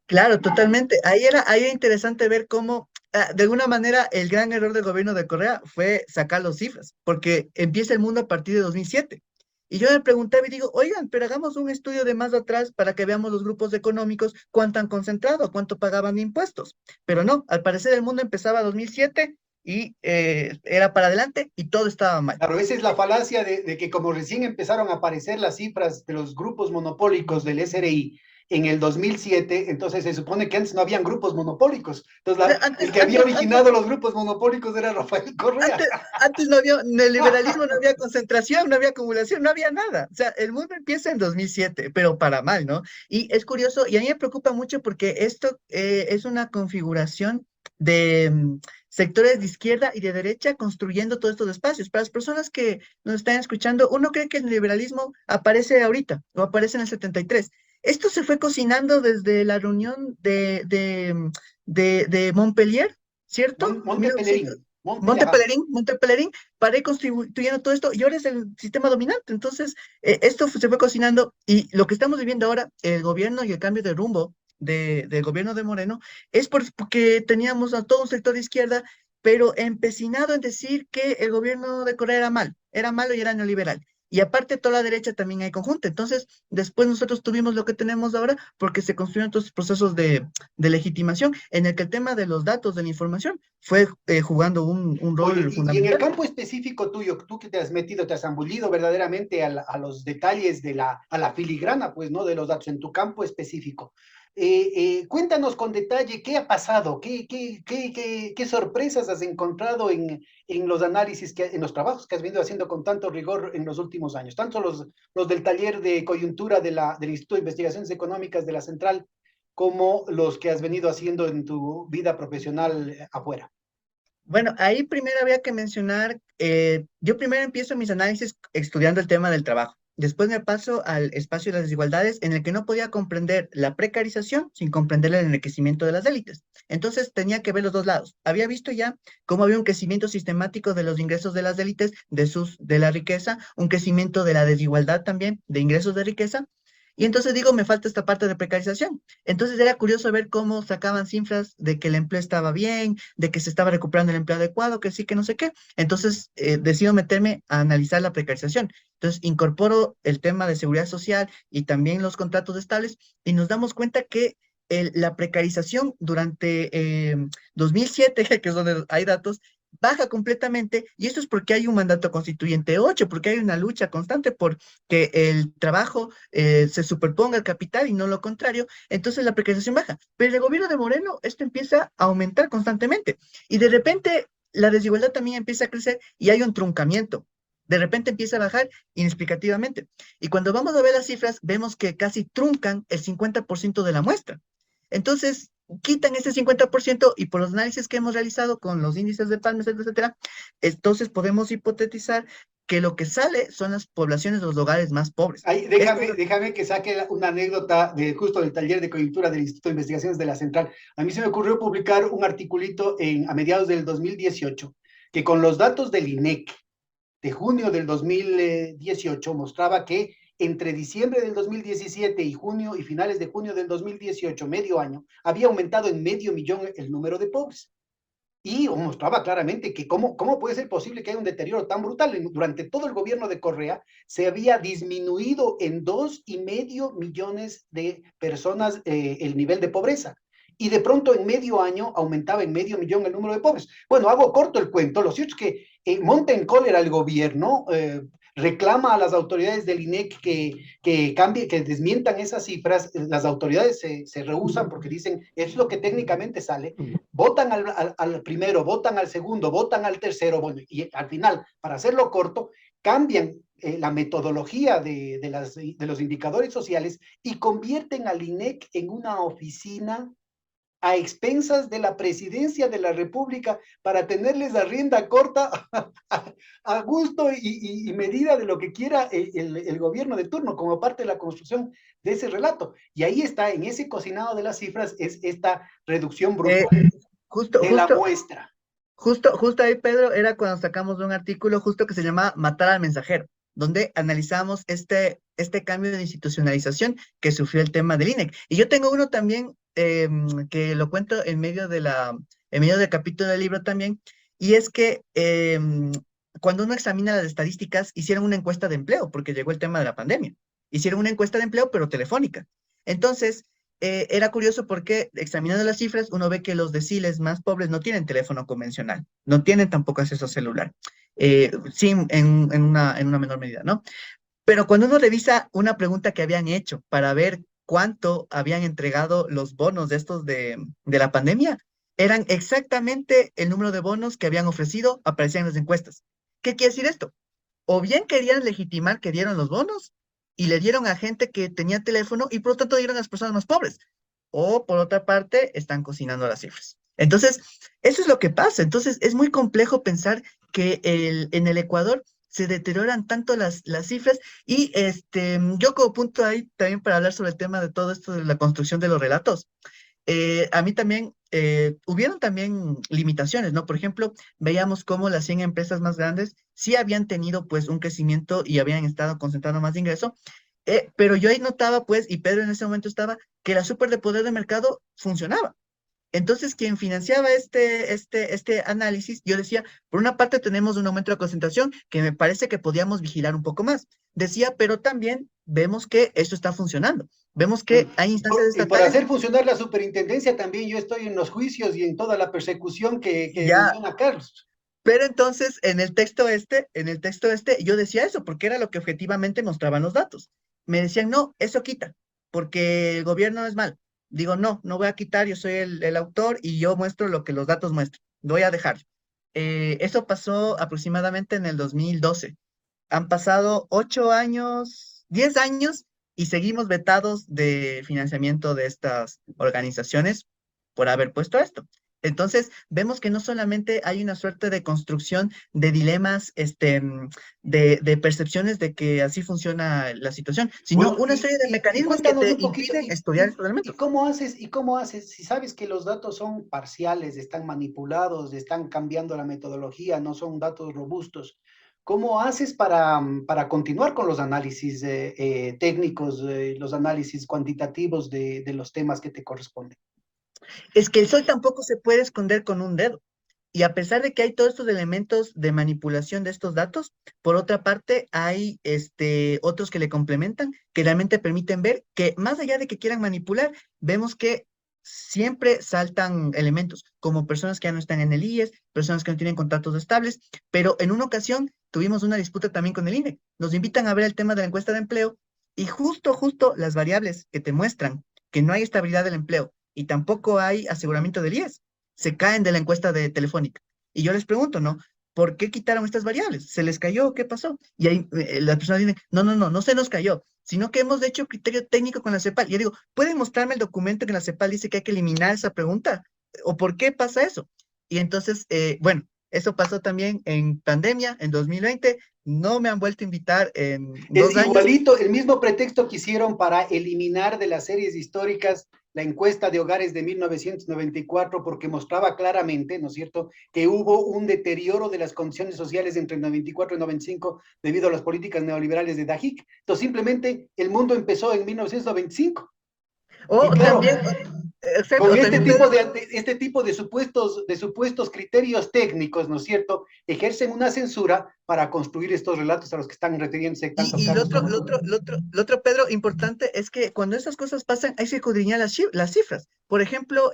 Claro, totalmente. Ahí era interesante ver cómo, de alguna manera, el gran error del gobierno de Correa fue sacar las cifras, porque empieza el mundo a partir de 2007. Y yo me preguntaba y digo, oigan, pero hagamos un estudio de más atrás para que veamos los grupos económicos, cuánto han concentrado, cuánto pagaban de impuestos. Pero no, al parecer el mundo empezaba 2007 y era para adelante y todo estaba mal. Claro, esa es la falacia de que como recién empezaron a aparecer las cifras de los grupos monopólicos del SRI en el 2007, entonces se supone que antes no habían grupos monopólicos. Entonces, el que había originado los grupos monopólicos era Rafael Correa. Antes, antes no había, en el liberalismo no había concentración, no había acumulación, no había nada. O sea, el mundo empieza en 2007, pero para mal, ¿no? Y es curioso, y a mí me preocupa mucho porque esto es una configuración de sectores de izquierda y de derecha construyendo todos estos espacios. Para las personas que nos están escuchando, uno cree que el liberalismo aparece ahorita o aparece en el 73. Esto se fue cocinando desde la reunión de Montpellier, ¿cierto? Monte Pelerín. Monte, ajá. Monte Pelerín, para ir construyendo todo esto, y ahora es el sistema dominante. Entonces, esto se fue cocinando, y lo que estamos viviendo ahora, el gobierno y el cambio de rumbo del gobierno de Moreno, es porque teníamos a todo un sector de izquierda, pero empecinado en decir que el gobierno de Corea era malo y era neoliberal. Y aparte, toda la derecha también hay conjunto. Entonces, después nosotros tuvimos lo que tenemos ahora porque se construyeron estos procesos de legitimación en el que el tema de los datos, de la información, fue jugando un Oye, rol y en el fundamental. campo específico tuyo, tú que te has metido, te has zambullido verdaderamente a los detalles a la filigrana, pues, ¿no? De los datos en tu campo específico. Cuéntanos con detalle qué ha pasado, qué sorpresas has encontrado en los análisis, en los trabajos que has venido haciendo con tanto rigor en los últimos años, tanto los del taller de coyuntura del Instituto de Investigaciones Económicas de la Central, como los que has venido haciendo en tu vida profesional afuera. Bueno, ahí primero había que mencionar, yo primero empiezo mis análisis estudiando el tema del trabajo. Después me paso al espacio de las desigualdades en el que no podía comprender la precarización sin comprender el enriquecimiento de las élites. Entonces tenía que ver los dos lados. Había visto ya cómo había un crecimiento sistemático de los ingresos de las élites, de la riqueza, un crecimiento de la desigualdad también, de ingresos de riqueza. Y entonces digo, me falta esta parte de precarización. Entonces era curioso ver cómo sacaban cifras de que el empleo estaba bien, de que se estaba recuperando el empleo adecuado, que sí, que no sé qué. Entonces decido meterme a analizar la precarización. Entonces incorporo el tema de seguridad social y también los contratos estables, y nos damos cuenta que la precarización durante 2007, que es donde hay datos, baja completamente, y esto es porque hay un mandato constituyente 8, porque hay una lucha constante por que el trabajo se superponga al capital y no lo contrario. Entonces la precarización baja. Pero en el gobierno de Moreno esto empieza a aumentar constantemente, y de repente la desigualdad también empieza a crecer y hay un truncamiento. De repente empieza a bajar inexplicativamente. Y cuando vamos a ver las cifras, vemos que casi truncan el 50% de la muestra. Entonces, quitan ese 50%, y por los análisis que hemos realizado con los índices de Palmes, etcétera, entonces podemos hipotetizar que lo que sale son las poblaciones de los hogares más pobres. Ahí, déjame que saque una anécdota justo del taller de coyuntura del Instituto de Investigaciones de la Central. A mí se me ocurrió publicar un articulito a mediados del 2018, que con los datos del INEC de junio del 2018 mostraba que entre diciembre del 2017 y junio y finales de junio del 2018, medio año, había aumentado en 500,000 el número de pobres. Y mostraba claramente que cómo puede ser posible que haya un deterioro tan brutal. Durante todo el gobierno de Correa se había disminuido en 2,5 millones de personas el nivel de pobreza. Y de pronto en medio año aumentaba en 500,000 el número de pobres. Bueno, hago corto el cuento. Lo cierto es que monta en cólera el gobierno, reclama a las autoridades del INEC que cambie, que desmientan esas cifras. Las autoridades se rehúsan porque dicen, es lo que técnicamente sale, votan al primero, votan al segundo, votan al tercero, bueno, y al final, para hacerlo corto, cambian la metodología de los indicadores sociales y convierten al INEC en una oficina a expensas de la presidencia de la República para tenerles la rienda corta a gusto y medida de lo que quiera el gobierno de turno, como parte de la construcción de ese relato. Y ahí está, en ese cocinado de las cifras, es esta reducción brutal de la muestra. Justo ahí, Pedro, era cuando sacamos un artículo justo que se llama Matar al mensajero, donde analizamos este cambio de institucionalización que sufrió el tema del INEC. Y yo tengo uno también que lo cuento en medio del capítulo del libro también, y es que cuando uno examina las estadísticas, hicieron una encuesta de empleo, porque llegó el tema de la pandemia. Hicieron una encuesta de empleo, pero telefónica. Entonces, era curioso porque examinando las cifras, uno ve que los deciles más pobres no tienen teléfono convencional, no tienen tampoco acceso a celular, sí, en una menor medida, ¿no? Pero cuando uno revisa una pregunta que habían hecho para ver cuánto habían entregado los bonos de estos de la pandemia, eran exactamente el número de bonos que habían ofrecido, aparecían en las encuestas. ¿Qué quiere decir esto? O bien querían legitimar que dieron los bonos y le dieron a gente que tenía teléfono y por lo tanto dieron a las personas más pobres. O por otra parte, están cocinando las cifras. Entonces, eso es lo que pasa. Entonces, es muy complejo pensar que en el Ecuador se deterioran tanto las cifras y yo como punto ahí también para hablar sobre el tema de todo esto de la construcción de los relatos. A mí también, hubieron también limitaciones, ¿no? Por ejemplo, veíamos cómo las 100 empresas más grandes sí habían tenido pues un crecimiento y habían estado concentrando más de ingreso, pero yo ahí notaba pues, y Pedro en ese momento estaba, que la super de poder de mercado funcionaba. Entonces, quien financiaba este análisis, yo decía, por una parte tenemos un aumento de concentración que me parece que podíamos vigilar un poco más. Decía, pero también vemos que esto está funcionando. Vemos que hay instancias Y por estatales. hacer funcionar la superintendencia también yo estoy en los juicios y en toda la persecución que Ya, menciona Carlos. pero entonces en el texto yo decía eso, porque era lo que objetivamente mostraban los datos. Me decían, no, eso quita, porque el gobierno es mal. Digo, no, no voy a quitar, yo soy el autor y yo muestro lo que los datos muestran. Voy a dejar. Eso pasó aproximadamente en el 2012. Han pasado 8 años, 10 años y seguimos vetados de financiamiento de estas organizaciones por haber puesto esto. Entonces, vemos que no solamente hay una suerte de construcción de dilemas, de percepciones de que así funciona la situación, sino Bueno, una serie de mecanismos que cuéntanos te un poquito, impiden estudiar estos elementos. y cómo haces, si sabes que los datos son parciales, están manipulados, están cambiando la metodología, no son datos robustos, ¿cómo haces para continuar con los análisis técnicos, los análisis cuantitativos de los temas que te corresponden? Es que el sol tampoco se puede esconder con un dedo. Y a pesar de que hay todos estos elementos de manipulación de estos datos, por otra parte hay otros que le complementan, que realmente permiten ver que más allá de que quieran manipular, vemos que siempre saltan elementos, como personas que ya no están en el IES, personas que no tienen contratos estables, pero en una ocasión tuvimos una disputa también con el INE. Nos invitan a ver el tema de la encuesta de empleo y justo las variables que te muestran que no hay estabilidad del empleo y tampoco hay aseguramiento del IES se caen de la encuesta de Telefónica. Y yo les pregunto, ¿no? ¿Por qué quitaron estas variables? ¿Se les cayó? ¿Qué pasó? Y ahí las personas dicen, no se nos cayó, sino que hemos hecho criterio técnico con la CEPAL. Y yo digo, ¿pueden mostrarme el documento que la CEPAL dice que hay que eliminar esa pregunta? ¿O por qué pasa eso? Y entonces, bueno, eso pasó también en pandemia, en 2020. No me han vuelto a invitar en Es 2 años. igualito, el mismo pretexto que hicieron para eliminar de las series históricas la encuesta de hogares de 1994, porque mostraba claramente, ¿no es cierto?, que hubo un deterioro de las condiciones sociales entre el 94 y 95 debido a las políticas neoliberales de Dajic. Entonces, simplemente el mundo empezó en 1995. O Y claro, también, Exacto, Con también este tipo de supuestos criterios técnicos, ¿no es cierto?, ejercen una censura para construir estos relatos a los que están refiriéndose tanto Y Carlos como tú. lo otro, Pedro, importante es que cuando esas cosas pasan, hay que escudriñar las cifras. Por ejemplo,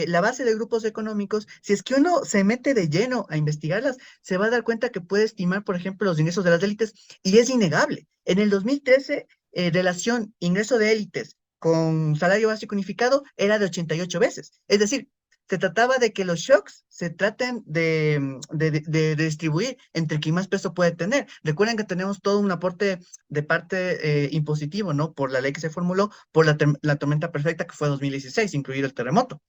la base de grupos económicos, si es que uno se mete de lleno a investigarlas, se va a dar cuenta que puede estimar, por ejemplo, los ingresos de las élites, y es innegable. En el 2013, relación ingreso de élites con salario básico unificado era de 88 veces. Es decir, se trataba de que los shocks se traten de distribuir entre quien más peso puede tener. Recuerden que tenemos todo un aporte de parte impositivo, ¿no? Por la ley que se formuló, por la tormenta perfecta que fue 2016, incluido el terremoto.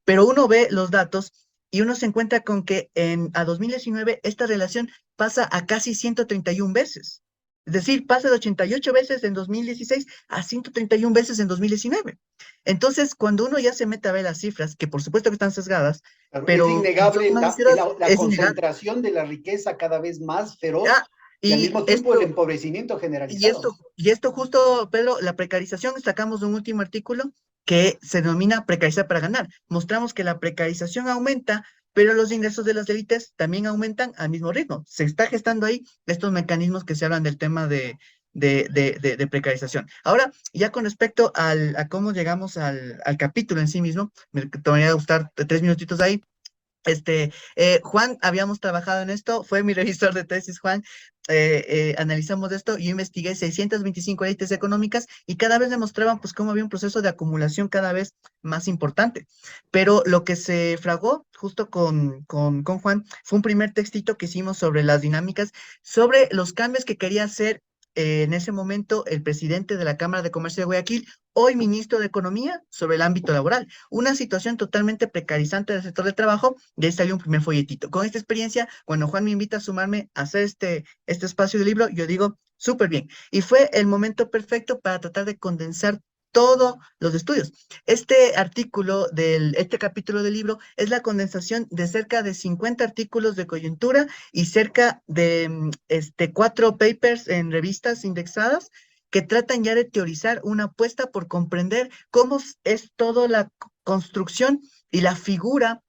Pero uno ve los datos y uno se encuentra con que a 2019 esta relación pasa a casi 131 veces. Es decir, pasa de 88 veces en 2016 a 131 veces en 2019. Entonces, cuando uno ya se mete a ver las cifras, que por supuesto que están sesgadas, Claro, es pero son innegable más cifras, la es innegable. concentración de la riqueza cada vez más Ah, feroz y al y mismo tiempo el esto, empobrecimiento generalizado. y esto justo, Pedro, la precarización, sacamos un último artículo que se denomina precarizar para ganar. Mostramos que la precarización aumenta, pero los ingresos de las élites también aumentan al mismo ritmo. Se está gestando ahí estos mecanismos que se hablan del tema de precarización. Ahora, ya con respecto a cómo llegamos al capítulo en sí mismo, me tomaría gustar 3 minutitos ahí. Juan, habíamos trabajado en esto, fue mi revisor de tesis, Juan. Analizamos esto, yo investigué 625 élites económicas y cada vez demostraban pues cómo había un proceso de acumulación cada vez más importante. Pero lo que se fragó justo con Juan fue un primer textito que hicimos sobre las dinámicas, sobre los cambios que quería hacer en ese momento el presidente de la Cámara de Comercio de Guayaquil, hoy ministro de Economía, sobre el ámbito laboral. Una situación totalmente precarizante del sector de trabajo, y ahí salió un primer folletito. Con esta experiencia, cuando Juan me invita a sumarme a hacer este espacio de libro, yo digo, súper bien. Y fue el momento perfecto para tratar de condensar todos los estudios. Este capítulo del libro es la condensación de cerca de 50 artículos de coyuntura y cerca de 4 papers en revistas indexadas que tratan ya de teorizar una apuesta por comprender cómo es toda la construcción y la figura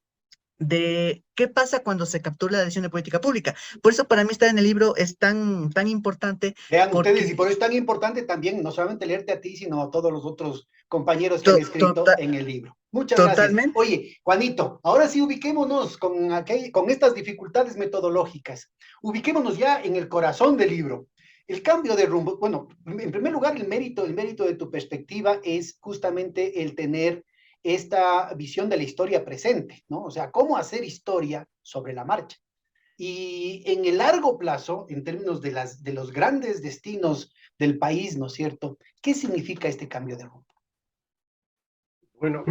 de qué pasa cuando se captura la decisión de política pública. Por eso para mí estar en el libro es tan importante, Vean ustedes, y porque por eso es tan importante también no solamente leerte a ti, sino a todos los otros compañeros que han to- escrito tota- en el libro. Muchas gracias. totalmente, Oye, Juanito, ahora sí ubiquémonos con estas dificultades metodológicas. Ubiquémonos ya en el corazón del libro. El cambio de rumbo, bueno, en primer lugar, el mérito de tu perspectiva es justamente el tener esta visión de la historia presente, ¿no? O sea, cómo hacer historia sobre la marcha. Y en el largo plazo, en términos de los grandes destinos del país, ¿no es cierto? ¿Qué significa este cambio de rumbo? Bueno,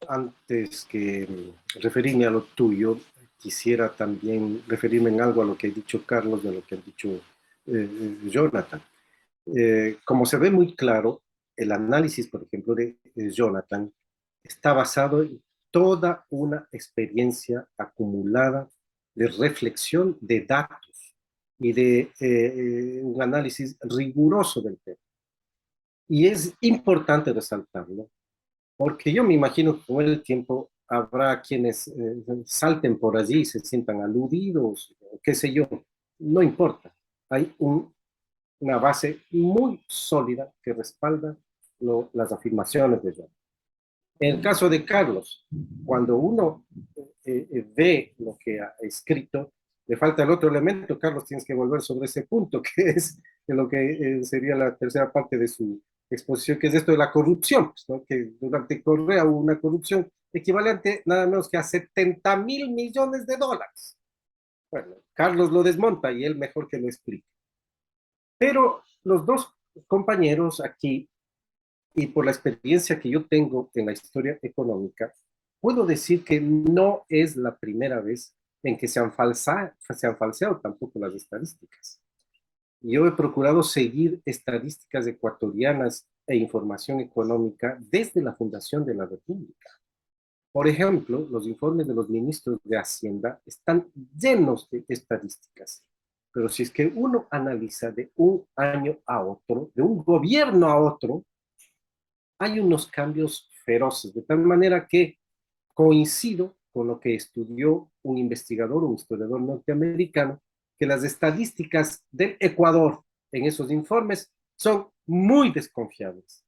antes que referirme a lo tuyo, quisiera también referirme en algo a lo que ha dicho Carlos, de lo que ha dicho Jonathan. Como se ve muy claro, el análisis, por ejemplo, de Jonathan está basado en toda una experiencia acumulada de reflexión de datos y de un análisis riguroso del tema. Y es importante resaltarlo, porque yo me imagino que con el tiempo habrá quienes salten por allí y se sientan aludidos, qué sé yo, no importa. Hay una base muy sólida que respalda las afirmaciones de John. En el caso de Carlos, cuando uno ve lo que ha escrito, le falta el otro elemento. Carlos, tienes que volver sobre ese punto, que es lo que sería la tercera parte de su exposición, que es esto de la corrupción, pues, ¿no? Que durante Correa hubo una corrupción equivalente nada menos que a 70.000 millones de dólares. Bueno, Carlos lo desmonta y él mejor que lo explique. Pero los dos compañeros aquí, y por la experiencia que yo tengo en la historia económica, puedo decir que no es la primera vez en que se han falseado tampoco las estadísticas. Yo he procurado seguir estadísticas ecuatorianas e información económica desde la fundación de la República. Por ejemplo, los informes de los ministros de Hacienda están llenos de estadísticas. Pero si es que uno analiza de un año a otro, de un gobierno a otro, hay unos cambios feroces, de tal manera que coincido con lo que estudió un investigador, un historiador norteamericano, que las estadísticas del Ecuador en esos informes son muy desconfiables.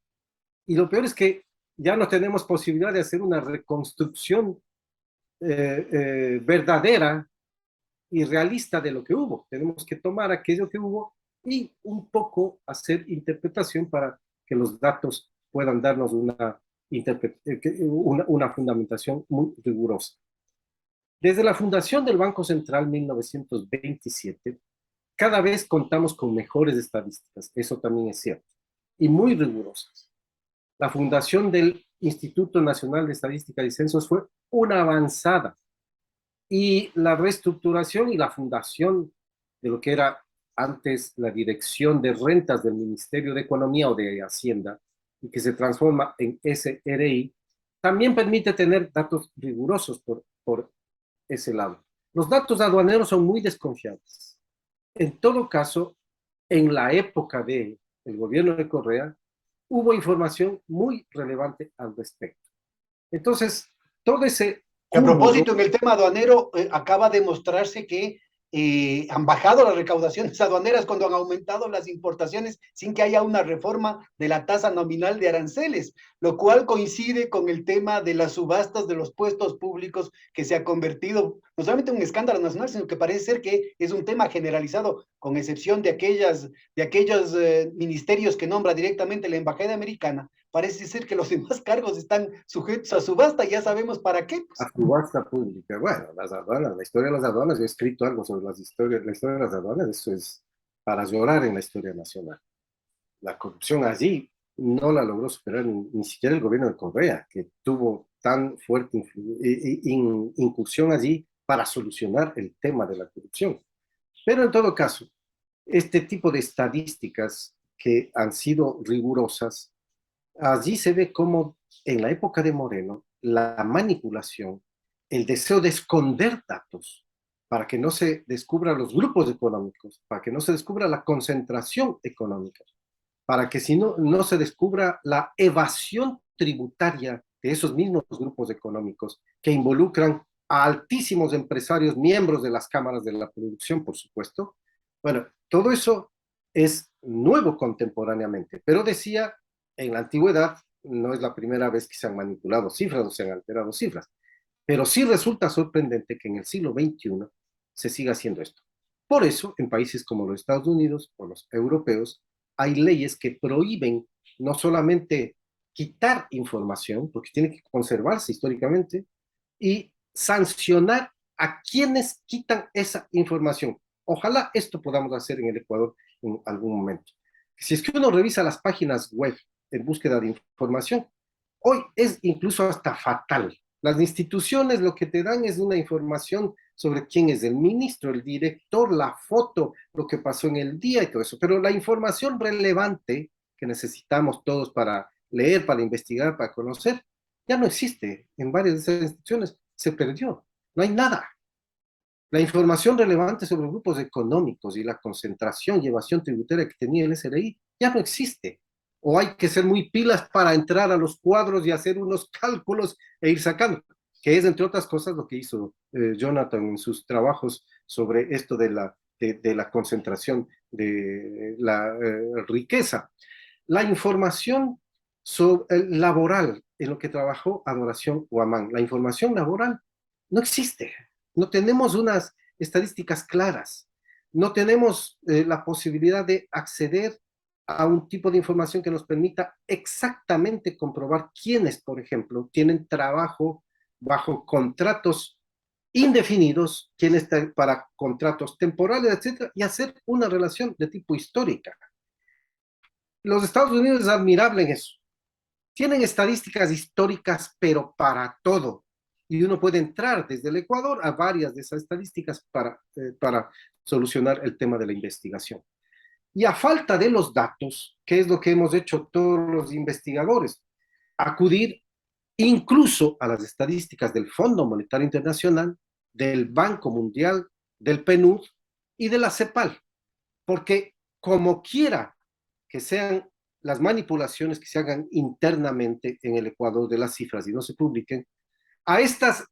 Y lo peor es que ya no tenemos posibilidad de hacer una reconstrucción verdadera y realista de lo que hubo. Tenemos que tomar aquello que hubo y un poco hacer interpretación para que los datos puedan darnos una fundamentación muy rigurosa. Desde la fundación del Banco Central en 1927, cada vez contamos con mejores estadísticas, eso también es cierto, y muy rigurosas. La fundación del Instituto Nacional de Estadística y Censos fue una avanzada, y la reestructuración y la fundación de lo que era antes la Dirección de Rentas del Ministerio de Economía o de Hacienda, y que se transforma en SRI, también permite tener datos rigurosos por ese lado. Los datos aduaneros son muy desconfiables. En todo caso, en la época del gobierno de Correa, hubo información muy relevante al respecto. Entonces, todo ese Que a cúmulo. propósito, en el tema aduanero, acaba de mostrarse que han bajado las recaudaciones aduaneras cuando han aumentado las importaciones sin que haya una reforma de la tasa nominal de aranceles, lo cual coincide con el tema de las subastas de los puestos públicos, que se ha convertido no solamente en un escándalo nacional, sino que parece ser que es un tema generalizado, con excepción de aquellos ministerios que nombra directamente la Embajada Americana. Parece ser que los demás cargos están sujetos a subasta y ya sabemos para qué. A subasta pública. Bueno, las aduanas, la historia de las aduanas, yo he escrito algo sobre la historia de las aduanas, eso es para llorar en la historia nacional. La corrupción allí no la logró superar ni siquiera el gobierno de Correa, que tuvo tan fuerte incursión allí para solucionar el tema de la corrupción. Pero en todo caso, este tipo de estadísticas que han sido rigurosas, allí se ve cómo en la época de Moreno, la manipulación, el deseo de esconder datos para que no se descubran los grupos económicos, para que no se descubra la concentración económica, para que si no se descubra la evasión tributaria de esos mismos grupos económicos que involucran a altísimos empresarios, miembros de las cámaras de la producción, por supuesto. Bueno, todo eso es nuevo contemporáneamente, pero decía, en la antigüedad no es la primera vez que se han manipulado cifras o se han alterado cifras, pero sí resulta sorprendente que en el siglo XXI se siga haciendo esto. Por eso, en países como los Estados Unidos o los europeos, hay leyes que prohíben no solamente quitar información, porque tiene que conservarse históricamente, y sancionar a quienes quitan esa información. Ojalá esto podamos hacer en el Ecuador en algún momento. Si es que uno revisa las páginas web en búsqueda de información, hoy es incluso hasta fatal. Las instituciones lo que te dan es una información sobre quién es el ministro, el director, la foto, lo que pasó en el día y todo eso. Pero la información relevante que necesitamos todos para leer, para investigar, para conocer, ya no existe. En varias de esas instituciones se perdió. No hay nada. La información relevante sobre grupos económicos y la concentración y evasión tributaria que tenía el SRI ya no existe. O hay que ser muy pilas para entrar a los cuadros y hacer unos cálculos e ir sacando, que es, entre otras cosas, lo que hizo Jonathan en sus trabajos sobre esto de la concentración de la riqueza. La información laboral, en lo que trabajó Adoración Huamán, la información laboral no existe. No tenemos unas estadísticas claras, no tenemos la posibilidad de acceder a un tipo de información que nos permita exactamente comprobar quiénes, por ejemplo, tienen trabajo bajo contratos indefinidos, quiénes para contratos temporales, etcétera, y hacer una relación de tipo histórica. Los Estados Unidos es admirable en eso. Tienen estadísticas históricas, pero para todo. Y uno puede entrar desde el Ecuador a varias de esas estadísticas para solucionar el tema de la investigación. Y a falta de los datos, ¿qué es lo que hemos hecho todos los investigadores? Acudir incluso a las estadísticas del Fondo Monetario Internacional, del Banco Mundial, del PNUD y de la CEPAL, porque como quiera que sean las manipulaciones que se hagan internamente en el Ecuador de las cifras y no se publiquen, a estas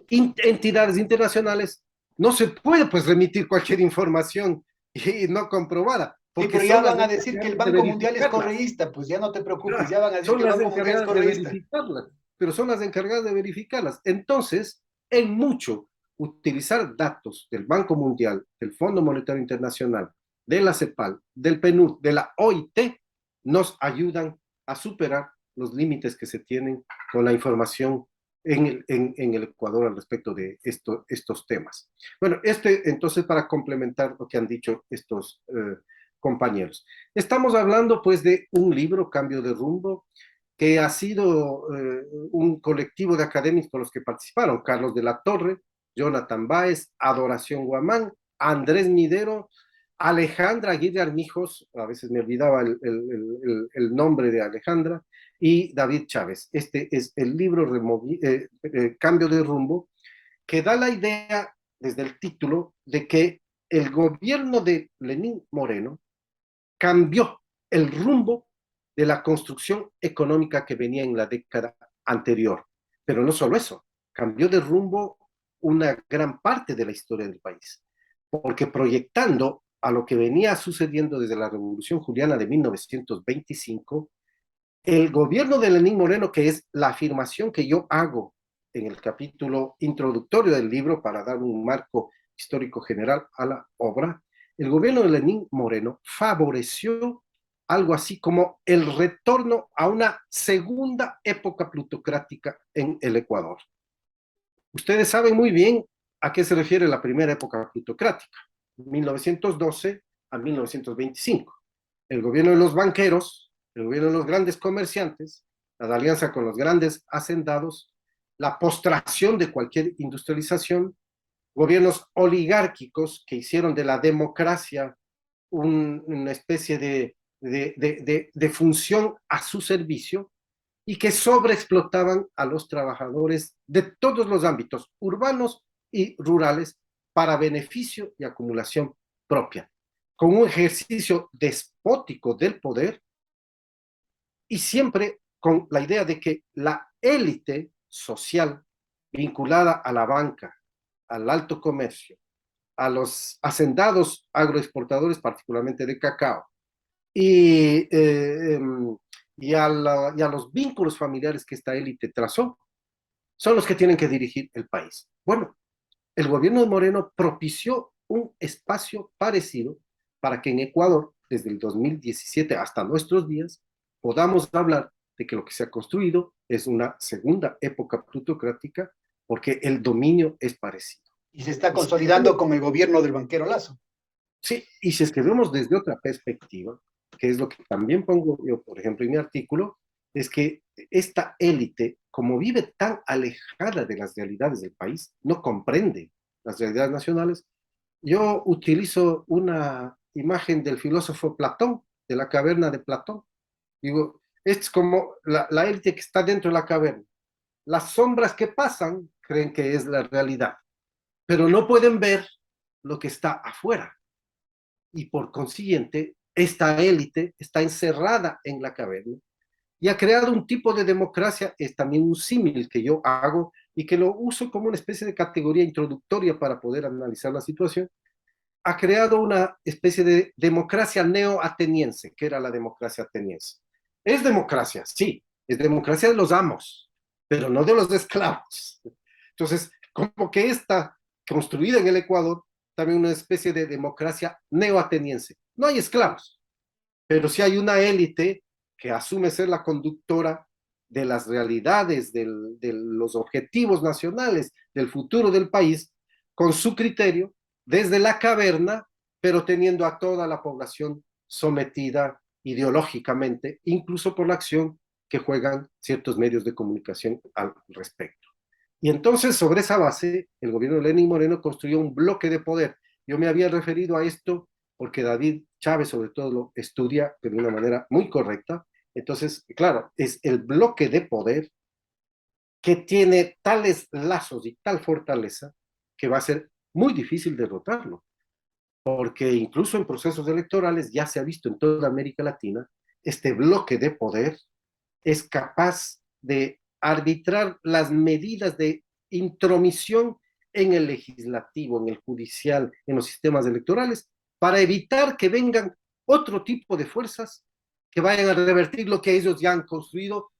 entidades internacionales no se puede pues remitir cualquier información y no comprobada, Sí, porque pero ya son las van a decir que el encargadas de Banco Mundial es verificarlas. correísta, pues ya no te preocupes, Claro, ya van a decir son que el las Banco Mundial es encargadas de correísta. verificarlas, pero son las encargadas de verificarlas. Entonces, en mucho, utilizar datos del Banco Mundial, del Fondo Monetario Internacional, de la CEPAL, del PNUD, de la OIT, nos ayudan a superar los límites que se tienen con la información en el Ecuador al respecto de estos temas. Bueno, entonces para complementar lo que han dicho estos compañeros. Estamos hablando pues de un libro, Cambio de Rumbo, que ha sido un colectivo de académicos los que participaron, Carlos de la Torre, Jonathan Báez, Adoración Guamán, Andrés Midero, Alejandra Aguirre Armijos, a veces me olvidaba el nombre de Alejandra, y David Chávez. Este es el libro Cambio de Rumbo, que da la idea, desde el título, de que el gobierno de Lenín Moreno cambió el rumbo de la construcción económica que venía en la década anterior. Pero no solo eso, cambió de rumbo una gran parte de la historia del país, porque proyectando a lo que venía sucediendo desde la Revolución Juliana de 1925, el gobierno de Lenín Moreno, que es la afirmación que yo hago en el capítulo introductorio del libro para dar un marco histórico general a la obra, el gobierno de Lenín Moreno favoreció algo así como el retorno a una segunda época plutocrática en el Ecuador. Ustedes saben muy bien a qué se refiere la primera época plutocrática, 1912 a 1925. El gobierno de los banqueros, el gobierno de los grandes comerciantes, la alianza con los grandes hacendados, la postración de cualquier industrialización, gobiernos oligárquicos que hicieron de la democracia una especie de función a su servicio y que sobreexplotaban a los trabajadores de todos los ámbitos, urbanos y rurales, para beneficio y acumulación propia, con un ejercicio despótico del poder y siempre con la idea de que la élite social vinculada a la banca, al alto comercio, a los hacendados agroexportadores, particularmente de cacao, y, y a los vínculos familiares que esta élite trazó, son los que tienen que dirigir el país. Bueno, el gobierno de Moreno propició un espacio parecido para que en Ecuador, desde el 2017 hasta nuestros días, podamos hablar de que lo que se ha construido es una segunda época plutocrática porque el dominio es parecido. Y se está consolidando con el gobierno del banquero Lazo. Sí, y si es que vemos desde otra perspectiva, que es lo que también pongo yo, por ejemplo, en mi artículo, es que esta élite, como vive tan alejada de las realidades del país, no comprende las realidades nacionales. Yo utilizo una imagen del filósofo Platón, de la caverna de Platón. Digo, es como la élite que está dentro de la caverna. Las sombras que pasan creen que es la realidad, pero no pueden ver lo que está afuera. Y por consiguiente, esta élite está encerrada en la caverna y ha creado un tipo de democracia, es también un símil que yo hago y que lo uso como una especie de categoría introductoria para poder analizar la situación. Ha creado una especie de democracia neo-ateniense, que era la democracia ateniense. Es democracia, sí, es democracia de los amos, pero no de los esclavos. Entonces, como que está construida en el Ecuador también una especie de democracia neo-ateniense. No hay esclavos, pero sí hay una élite que asume ser la conductora de las realidades, de los objetivos nacionales, del futuro del país, con su criterio, desde la caverna, pero teniendo a toda la población sometida ideológicamente, incluso por la acción que juegan ciertos medios de comunicación al respecto. Y entonces, sobre esa base, el gobierno de Lenín Moreno construyó un bloque de poder. Yo me había referido a esto porque David Chávez, sobre todo, lo estudia de una manera muy correcta. Entonces, claro, es el bloque de poder que tiene tales lazos y tal fortaleza que va a ser muy difícil derrotarlo, porque incluso en procesos electorales ya se ha visto en toda América Latina este bloque de poder es capaz de arbitrar las medidas de intromisión en el legislativo, en el judicial, en los sistemas electorales, para evitar que vengan otro tipo de fuerzas que vayan a revertir lo que ellos ya han construido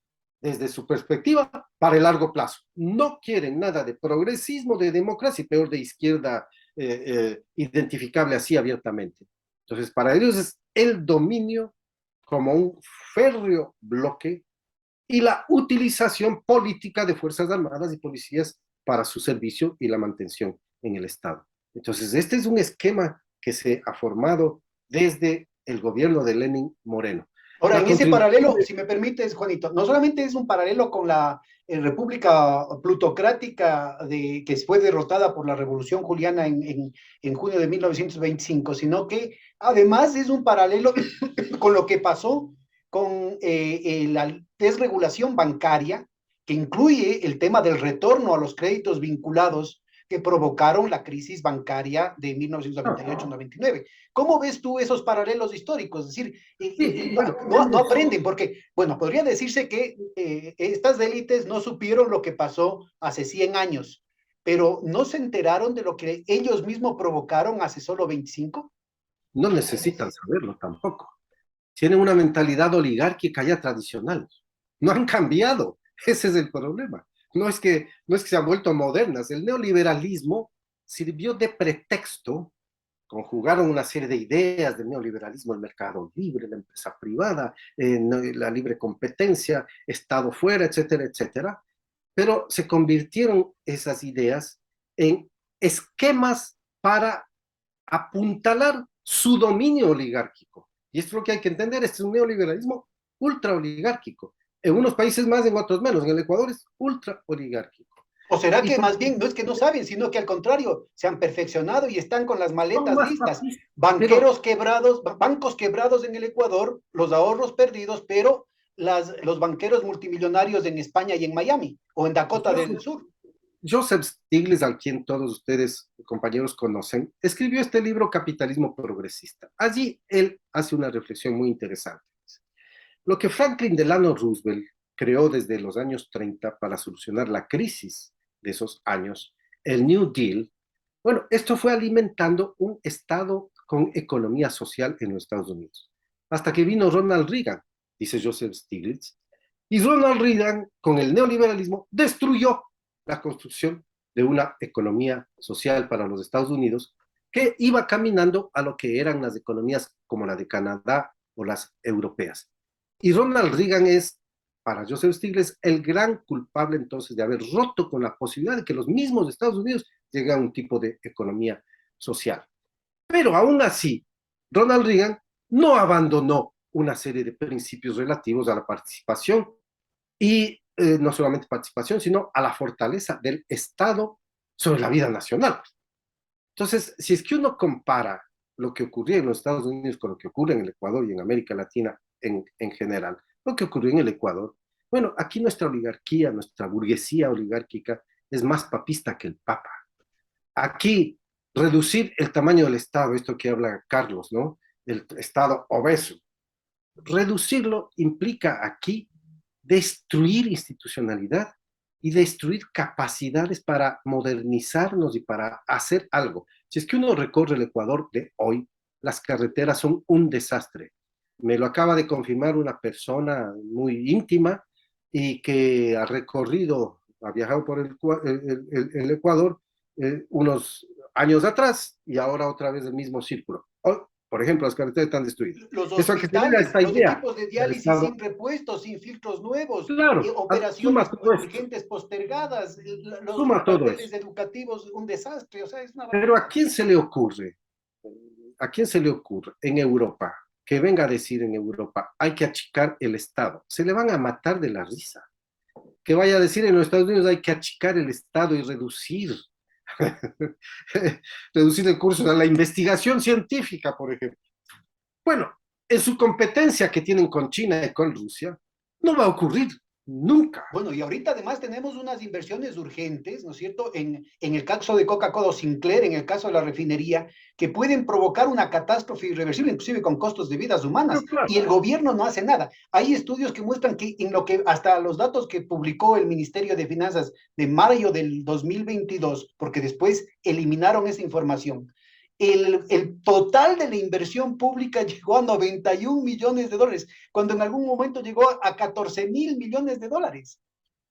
desde su perspectiva para el largo plazo. No quieren nada de progresismo, de democracia y peor de izquierda identificable así abiertamente. Entonces, para ellos es el dominio como un férreo bloque y la utilización política de fuerzas armadas y policías para su servicio y la mantención en el Estado. Entonces, este es un esquema que se ha formado desde el gobierno de Lenin Moreno. Ahora, en ese paralelo, si me permites, Juanito, no solamente es un paralelo con la República Plutocrática que fue derrotada por la Revolución Juliana en junio de 1925, sino que además es un paralelo con lo que pasó con la desregulación bancaria, que incluye el tema del retorno a los créditos vinculados que provocaron la crisis bancaria de 1998-99. ¿Cómo ves tú esos paralelos históricos? Es decir, no aprenden, porque, bueno, podría decirse que estas élites no supieron lo que pasó hace 100 años, pero ¿no se enteraron de lo que ellos mismos provocaron hace solo 25? No necesitan saberlo tampoco. Tienen una mentalidad oligárquica ya tradicional. No han cambiado. Ese es el problema. No es que se han vuelto modernas. El neoliberalismo sirvió de pretexto, conjugaron una serie de ideas del neoliberalismo, el mercado libre, la empresa privada, la libre competencia, Estado fuera, etcétera, etcétera, pero se convirtieron esas ideas en esquemas para apuntalar su dominio oligárquico. Y esto es lo que hay que entender, este es un neoliberalismo ultra oligárquico. En unos países más, en otros menos. En el Ecuador es ultra oligárquico. ¿O será que más bien no es que no saben, sino que al contrario, se han perfeccionado y están con las maletas listas? Banqueros quebrados, bancos quebrados en el Ecuador, los ahorros perdidos, pero los banqueros multimillonarios en España y en Miami, o en Dakota del Sur. Joseph Stiglitz, al quien todos ustedes, compañeros, conocen, escribió este libro Capitalismo Progresista. Allí él hace una reflexión muy interesante. Lo que Franklin Delano Roosevelt creó desde los años 30 para solucionar la crisis de esos años, el New Deal, bueno, esto fue alimentando un Estado con economía social en los Estados Unidos. Hasta que vino Ronald Reagan, dice Joseph Stiglitz, y Ronald Reagan, con el neoliberalismo, destruyó la construcción de una economía social para los Estados Unidos que iba caminando a lo que eran las economías como la de Canadá o las europeas. Y Ronald Reagan es, para Joseph Stiglitz, el gran culpable entonces de haber roto con la posibilidad de que los mismos Estados Unidos lleguen a un tipo de economía social. Pero aún así, Ronald Reagan no abandonó una serie de principios relativos a la participación y no solamente participación, sino a la fortaleza del Estado sobre la vida nacional. Entonces, si es que uno compara lo que ocurría en los Estados Unidos con lo que ocurre en el Ecuador y en América Latina en general, lo que ocurrió en el Ecuador, bueno, aquí nuestra oligarquía, nuestra burguesía oligárquica es más papista que el Papa. Aquí, reducir el tamaño del Estado, esto que habla Carlos, ¿no? El Estado obeso, reducirlo implica aquí destruir institucionalidad y destruir capacidades para modernizarnos y para hacer algo. Si es que uno recorre el Ecuador de hoy, las carreteras son un desastre. Me lo acaba de confirmar una persona muy íntima y que ha viajado por el Ecuador unos años atrás y ahora otra vez el mismo círculo. Por ejemplo, las carreteras están destruidas. Los hospitales, los equipos de diálisis sin repuestos, sin filtros nuevos, claro, operaciones urgentes postergadas, los papeles educativos, un desastre. O sea, es una... Pero ¿a quién se le ocurre? ¿A quién se le ocurre en Europa? Que venga a decir en Europa, hay que achicar el Estado. Se le van a matar de la risa. Que vaya a decir en los Estados Unidos, hay que achicar el Estado y reducir recursos a la investigación científica, por ejemplo. Bueno, en su competencia que tienen con China y con Rusia, no va a ocurrir. Nunca. Bueno, y ahorita además tenemos unas inversiones urgentes, ¿no es cierto? En el caso de Coca-Cola o Sinclair, en el caso de la refinería, que pueden provocar una catástrofe irreversible, inclusive con costos de vidas humanas, Pero claro, y el gobierno no hace nada. Hay estudios que muestran que en lo que hasta los datos que publicó el Ministerio de Finanzas de mayo del 2022, porque después eliminaron esa información, el total de la inversión pública llegó a 91 millones de dólares, cuando en algún momento llegó a 14.000 millones de dólares.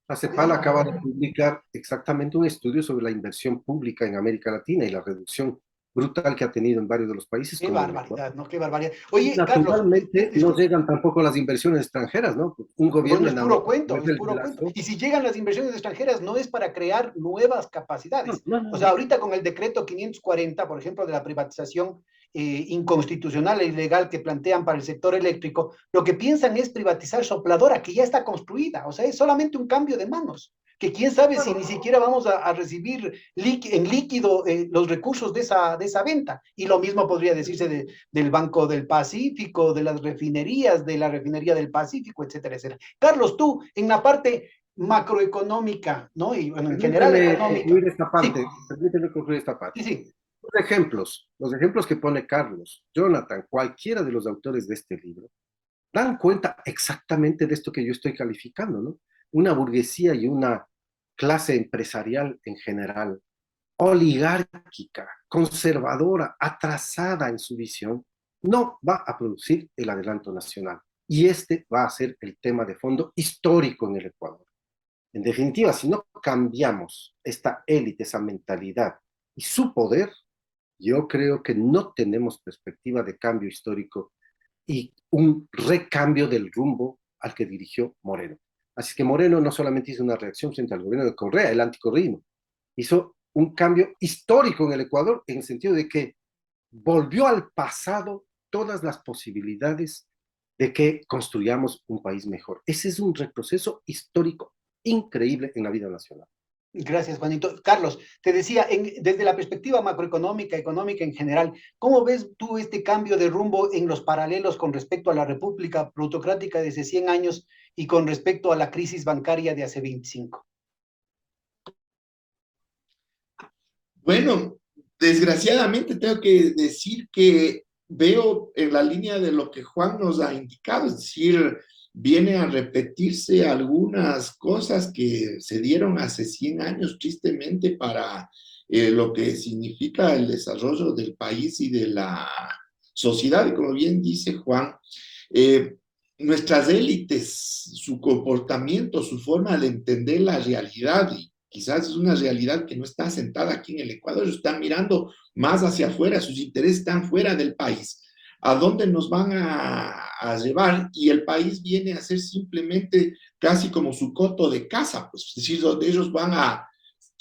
la CEPAL acaba de publicar exactamente un estudio sobre la inversión pública en América Latina y la reducción brutal que ha tenido en varios de los países Qué como en el Ecuador. barbaridad, ¿no? Qué barbaridad. Y Oye, Carlos, naturalmente no llegan tampoco las inversiones extranjeras, ¿no? Un bueno, gobierno es puro enamorado, como cuento, es es el de puro la cuento. SO. Y si llegan las inversiones extranjeras, no es para crear nuevas No, capacidades. no, O no, sea, no. ahorita con el decreto 540, por ejemplo, de la privatización inconstitucional e ilegal que plantean para el sector eléctrico, lo que piensan es privatizar Sopladora, que ya está construida. O sea, es solamente un cambio de manos. Que quién sabe si ni siquiera vamos a recibir en líquido los recursos de esa venta. Y lo mismo podría decirse del Banco del Pacífico, de las refinerías, de la refinería del Pacífico, etcétera, etcétera. Carlos, tú, en la parte macroeconómica, ¿no? Y bueno, en general Permíteme económica. concluir esta Sí, parte, permíteme concluir esta parte. sí, sí. Los ejemplos que pone Carlos, Jonathan, cualquiera de los autores de este libro, dan cuenta exactamente de esto que yo estoy calificando, ¿no? Una burguesía y una clase empresarial en general, oligárquica, conservadora, atrasada en su visión, no va a producir el adelanto nacional. Y este va a ser el tema de fondo histórico en el Ecuador. En definitiva, si no cambiamos esta élite, esa mentalidad y su poder, yo creo que no tenemos perspectiva de cambio histórico y un recambio del rumbo al que dirigió Moreno. Así que Moreno no solamente hizo una reacción frente al gobierno de Correa, el anticorreísmo, hizo un cambio histórico en el Ecuador en el sentido de que volvió al pasado todas las posibilidades de que construyamos un país mejor. Ese es un retroceso histórico increíble en la vida nacional. Gracias, Juanito. Carlos, te decía, desde la perspectiva macroeconómica, económica en general, ¿cómo ves tú este cambio de rumbo en los paralelos con respecto a la República plutocrática de hace 100 años y con respecto a la crisis bancaria de hace 25? Bueno, desgraciadamente tengo que decir que veo en la línea de lo que Juan nos ha indicado, es decir, viene a repetirse algunas cosas que se dieron hace 100 años, tristemente, para lo que significa el desarrollo del país y de la sociedad. Y como bien dice Juan, eh, nuestras élites, su comportamiento, su forma de entender la realidad, y quizás es una realidad que no está asentada aquí en el Ecuador, están mirando más hacia afuera, sus intereses están fuera del país. ¿A dónde nos van a llevar? Y el país viene a ser simplemente casi como su coto de caza, pues, es decir, donde ellos van a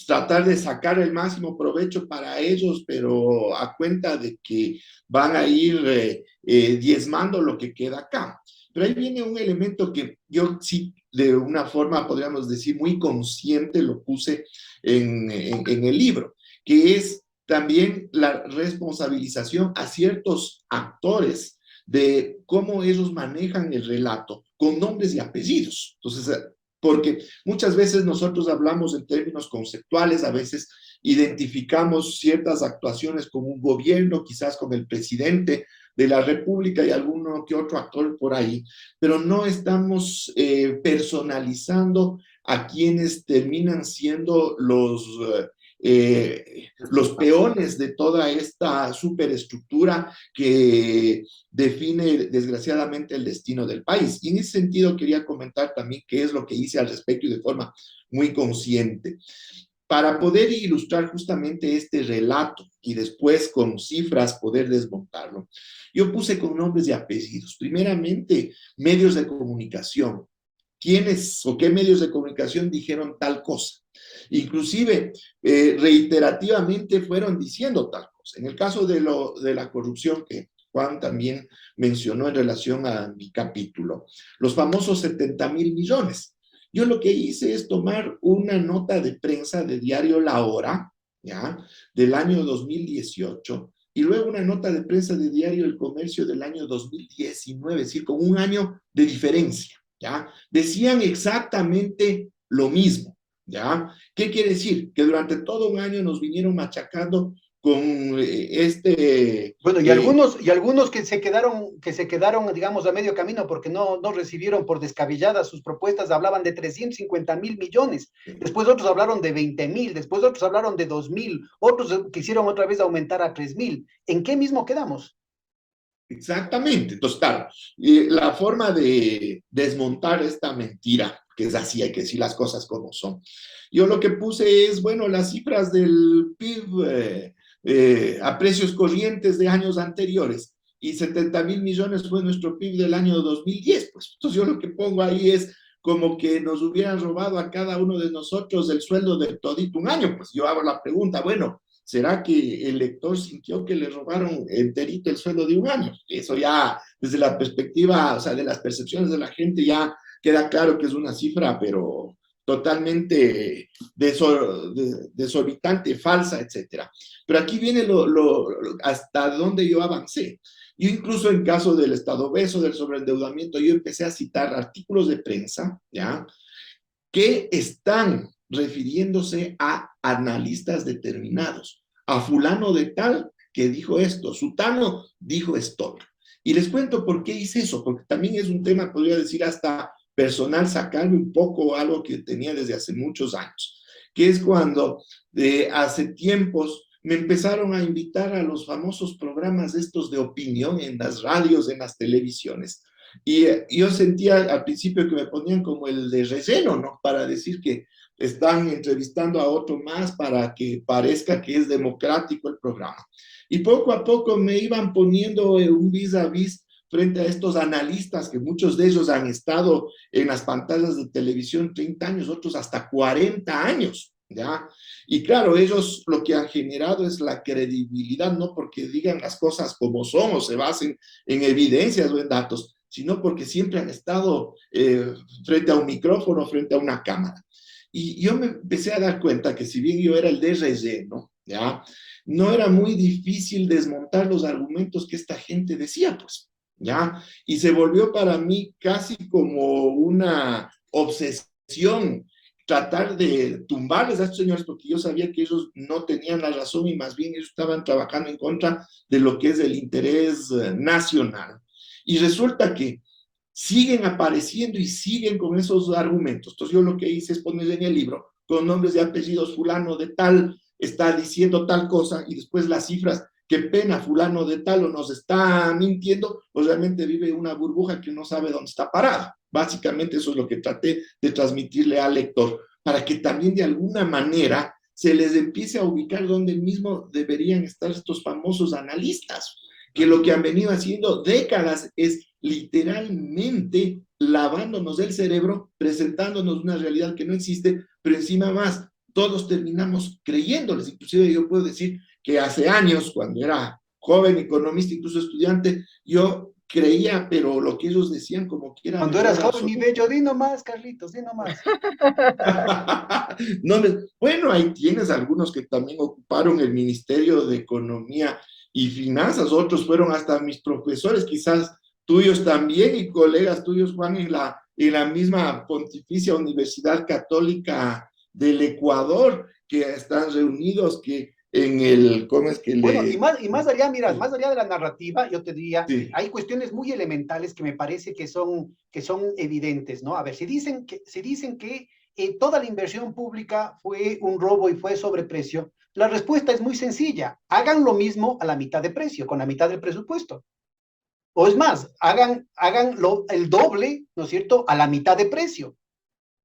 tratar de sacar el máximo provecho para ellos, pero a cuenta de que van a ir diezmando lo que queda acá. Pero ahí viene un elemento que yo sí, de una forma, podríamos decir, muy consciente, lo puse en el libro, que es también la responsabilización a ciertos actores de cómo ellos manejan el relato con nombres y apellidos. Entonces, porque muchas veces nosotros hablamos en términos conceptuales, a veces identificamos ciertas actuaciones con un gobierno, quizás con el presidente de la República y alguno que otro actor por ahí, pero no estamos personalizando a quienes terminan siendo los peones de toda esta superestructura que define desgraciadamente el destino del país. Y en ese sentido quería comentar también qué es lo que hice al respecto y de forma muy consciente. Para poder ilustrar justamente este relato y después con cifras poder desmontarlo, yo puse con nombres y apellidos. Primeramente, medios de comunicación. ¿Quiénes o qué medios de comunicación dijeron tal cosa? Inclusive, reiterativamente fueron diciendo tal cosa. En el caso de la corrupción que Juan también mencionó en relación a mi capítulo, los famosos 70.000 millones. Yo lo que hice es tomar una nota de prensa de diario La Hora, ¿ya? Del año 2018, y luego una nota de prensa de diario El Comercio del año 2019, es decir, con un año de diferencia. ¿ya? Decían exactamente lo mismo, ¿ya? ¿Qué quiere decir? Que durante todo un año nos vinieron machacando con Bueno, y algunos que se quedaron, digamos, a medio camino porque no recibieron por descabelladas sus propuestas, hablaban de 350.000 millones. Después otros hablaron de 20.000, después otros hablaron de 2.000, otros quisieron otra vez aumentar a 3.000. ¿En qué mismo quedamos? Exactamente. Entonces, claro, la forma de desmontar esta mentira, que es así, hay que decir las cosas como son. Yo lo que puse es, bueno, las cifras del PIB a precios corrientes de años anteriores, y 70.000 millones fue nuestro PIB del año 2010. Pues entonces yo lo que pongo ahí es como que nos hubieran robado a cada uno de nosotros el sueldo de todito un año. Pues yo hago la pregunta, bueno, ¿será que el lector sintió que le robaron enterito el sueldo de un año? Eso ya, desde la perspectiva, o sea, de las percepciones de la gente, ya queda claro que es una cifra, pero totalmente desorbitante, falsa, etcétera. Pero aquí viene hasta dónde yo avancé. Yo incluso en caso del estado obeso, del sobreendeudamiento, yo empecé a citar artículos de prensa, ¿ya?, que están refiriéndose a analistas determinados, a fulano de tal que dijo esto, sutano dijo esto. Y les cuento por qué hice eso, porque también es un tema, podría decir, hasta personal, sacarme un poco algo que tenía desde hace muchos años, que es cuando hace tiempos me empezaron a invitar a los famosos programas estos de opinión en las radios, en las televisiones. Y yo sentía al principio que me ponían como el de relleno, ¿no? Para decir que están entrevistando a otro más para que parezca que es democrático el programa. Y poco a poco me iban poniendo un vis a vis frente a estos analistas, que muchos de ellos han estado en las pantallas de televisión 30 años, otros hasta 40 años, ¿ya? Y claro, ellos lo que han generado es la credibilidad, no porque digan las cosas como son o se basen en evidencias o en datos, sino porque siempre han estado frente a un micrófono, frente a una cámara. Y yo me empecé a dar cuenta que si bien yo era el de relleno, ¿ya?, no era muy difícil desmontar los argumentos que esta gente decía, pues, ¿ya? Y se volvió para mí casi como una obsesión tratar de tumbarles a estos señores, porque yo sabía que ellos no tenían la razón y más bien ellos estaban trabajando en contra de lo que es el interés nacional. Y resulta que siguen apareciendo y siguen con esos argumentos. Entonces yo lo que hice es poner en el libro con nombres y apellidos, fulano de tal está diciendo tal cosa, y después las cifras, qué pena, fulano de tal o nos está mintiendo, pues realmente vive una burbuja que no sabe dónde está parada. Básicamente eso es lo que traté de transmitirle al lector, para que también de alguna manera se les empiece a ubicar donde mismo deberían estar estos famosos analistas, que lo que han venido haciendo décadas es literalmente lavándonos el cerebro, presentándonos una realidad que no existe, pero encima más, todos terminamos creyéndoles. Inclusive yo puedo decir que hace años, cuando era joven, economista, incluso estudiante, yo creía, pero lo que ellos decían como que era Cuando eras joven y bello, di nomás, Carlitos, di nomás. No, bueno, ahí tienes algunos que también ocuparon el Ministerio de Economía y Finanzas, otros fueron hasta mis profesores, quizás tuyos también y colegas tuyos, Juan, en la misma Pontificia Universidad Católica del Ecuador, que están reunidos, que en el, ¿cómo es que Bueno, le...? y más allá, mira, más allá de la narrativa, yo te diría, Sí. hay cuestiones muy elementales que me parece que son evidentes, ¿no? A ver, se dicen que toda la inversión pública fue un robo y fue sobreprecio. La respuesta es muy sencilla, hagan lo mismo a la mitad de precio, con la mitad del presupuesto. O es más, hagan el doble, ¿no es cierto?, a la mitad de precio.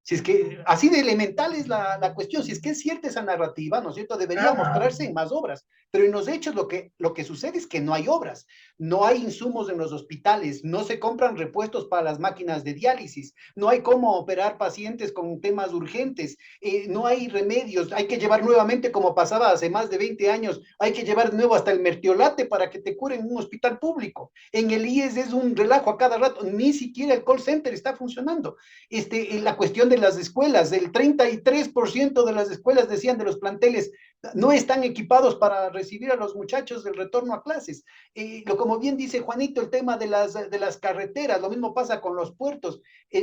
Si es que así de elemental es la cuestión, si es que es cierta esa narrativa, ¿no es cierto?, debería mostrarse en más obras, pero en los hechos lo que sucede es que no hay obras, no hay insumos en los hospitales, no se compran repuestos para las máquinas de diálisis, no hay cómo operar pacientes con temas urgentes, no hay remedios, hay que llevar nuevamente, como pasaba hace más de 20 años, hay que llevar de nuevo hasta el mertiolate para que te curen en un hospital público. En el IES es un relajo a cada rato, ni siquiera el call center está funcionando. La cuestión de de las escuelas. El 33% de las escuelas, decían, de los planteles no están equipados para recibir a los muchachos del retorno a clases. Como bien dice Juanito, el tema de las carreteras, lo mismo pasa con los puertos.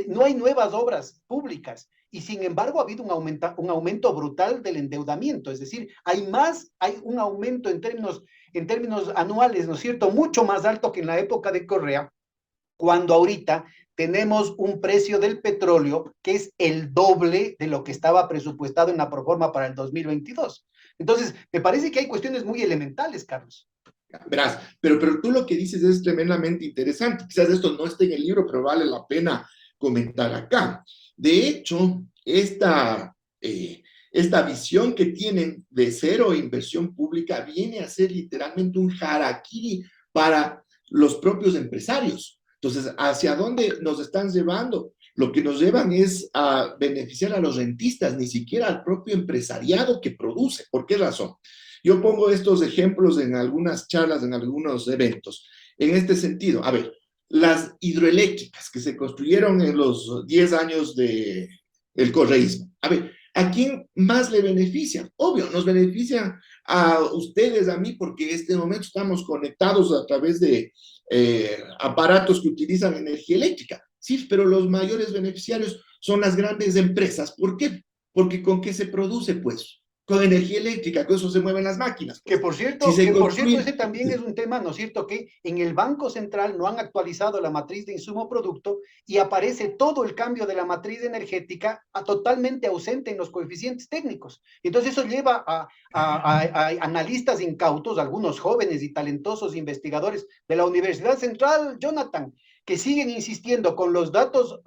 No hay nuevas obras públicas y sin embargo ha habido un aumento brutal del endeudamiento, es decir, hay un aumento en términos anuales, ¿no es cierto?, mucho más alto que en la época de Correa, cuando ahorita tenemos un precio del petróleo que es el doble de lo que estaba presupuestado en la proforma para el 2022. Entonces, me parece que hay cuestiones muy elementales, Carlos. Verás, pero tú lo que dices es tremendamente interesante. Quizás esto no esté en el libro, pero vale la pena comentar acá. De hecho, esta visión que tienen de cero inversión pública viene a ser literalmente un harakiri para los propios empresarios. Entonces, ¿hacia dónde nos están llevando? Lo que nos llevan es a beneficiar a los rentistas, ni siquiera al propio empresariado que produce. ¿Por qué razón? Yo pongo estos ejemplos en algunas charlas, en algunos eventos. En este sentido, a ver, las hidroeléctricas que se construyeron en los 10 años del correísmo. A ver, ¿a quién más le beneficia? Obvio, nos beneficia a ustedes, a mí, porque en este momento estamos conectados a través de aparatos que utilizan energía eléctrica. Sí, pero los mayores beneficiarios son las grandes empresas. ¿Por qué? Porque ¿con qué se produce, pues? Con energía eléctrica, con eso se mueven las máquinas. Que por cierto, ese también es un tema, ¿no es cierto?, que en el Banco Central no han actualizado la matriz de insumo-producto y aparece todo el cambio de la matriz energética totalmente ausente en los coeficientes técnicos. Entonces eso lleva a analistas incautos, algunos jóvenes y talentosos investigadores de la Universidad Central, Jonathan, que siguen insistiendo con los datos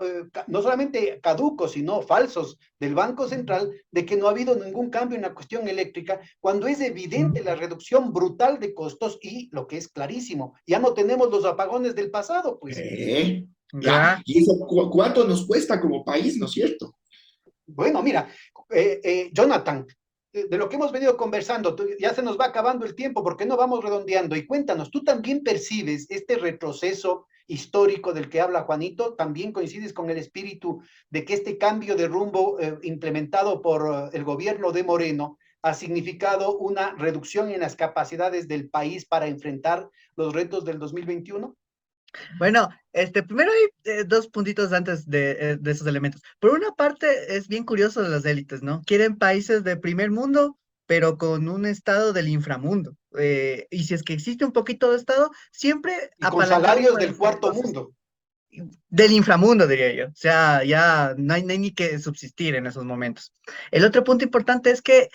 no solamente caducos, sino falsos del Banco Central, de que no ha habido ningún cambio en la cuestión eléctrica, cuando es evidente la reducción brutal de costos y lo que es clarísimo, ya no tenemos los apagones del pasado, pues. Ya. ¿Y eso cuánto nos cuesta como país, no es cierto? Bueno, mira, Jonathan, de lo que hemos venido conversando, ya se nos va acabando el tiempo porque no vamos redondeando. Y cuéntanos, ¿tú también percibes este retroceso histórico del que habla Juanito? ¿También coincides con el espíritu de que este cambio de rumbo implementado por el gobierno de Moreno ha significado una reducción en las capacidades del país para enfrentar los retos del 2021? Bueno, primero hay dos puntitos antes de esos elementos. Por una parte, es bien curioso de las élites, ¿no? Quieren países de primer mundo, pero con un estado del inframundo. Y si es que existe un poquito de estado, siempre y con salarios del cuarto mundo. Del inframundo, diría yo. O sea, ya no hay ni que subsistir en esos momentos. El otro punto importante es que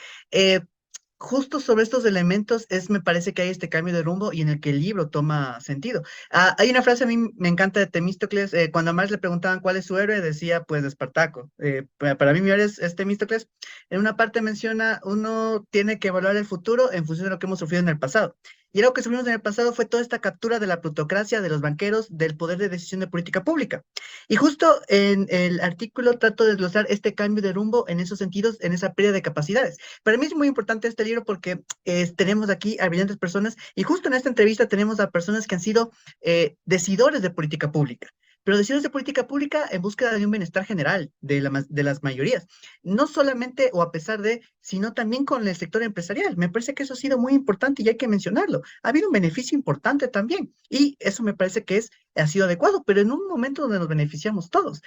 justo sobre estos elementos me parece que hay este cambio de rumbo y en el que el libro toma sentido. Hay una frase a mí me encanta de Temístocles, cuando a Marx le preguntaban cuál es su héroe, decía pues Espartaco. Para mí mi héroe es Temístocles. En una parte menciona, uno tiene que evaluar el futuro en función de lo que hemos sufrido en el pasado. Y algo que sufrimos en el pasado fue toda esta captura de la plutocracia, de los banqueros, del poder de decisión de política pública. Y justo en el artículo trato de desglosar este cambio de rumbo en esos sentidos, en esa pérdida de capacidades. Para mí es muy importante este libro porque tenemos aquí a brillantes personas y justo en esta entrevista tenemos a personas que han sido decidores de política pública. Pero decidores de política pública en búsqueda de un bienestar general de las mayorías. No solamente o a pesar de, sino también con el sector empresarial. Me parece que eso ha sido muy importante y hay que mencionarlo. Ha habido un beneficio importante también y eso me parece que ha sido adecuado, pero en un momento donde nos beneficiamos todos.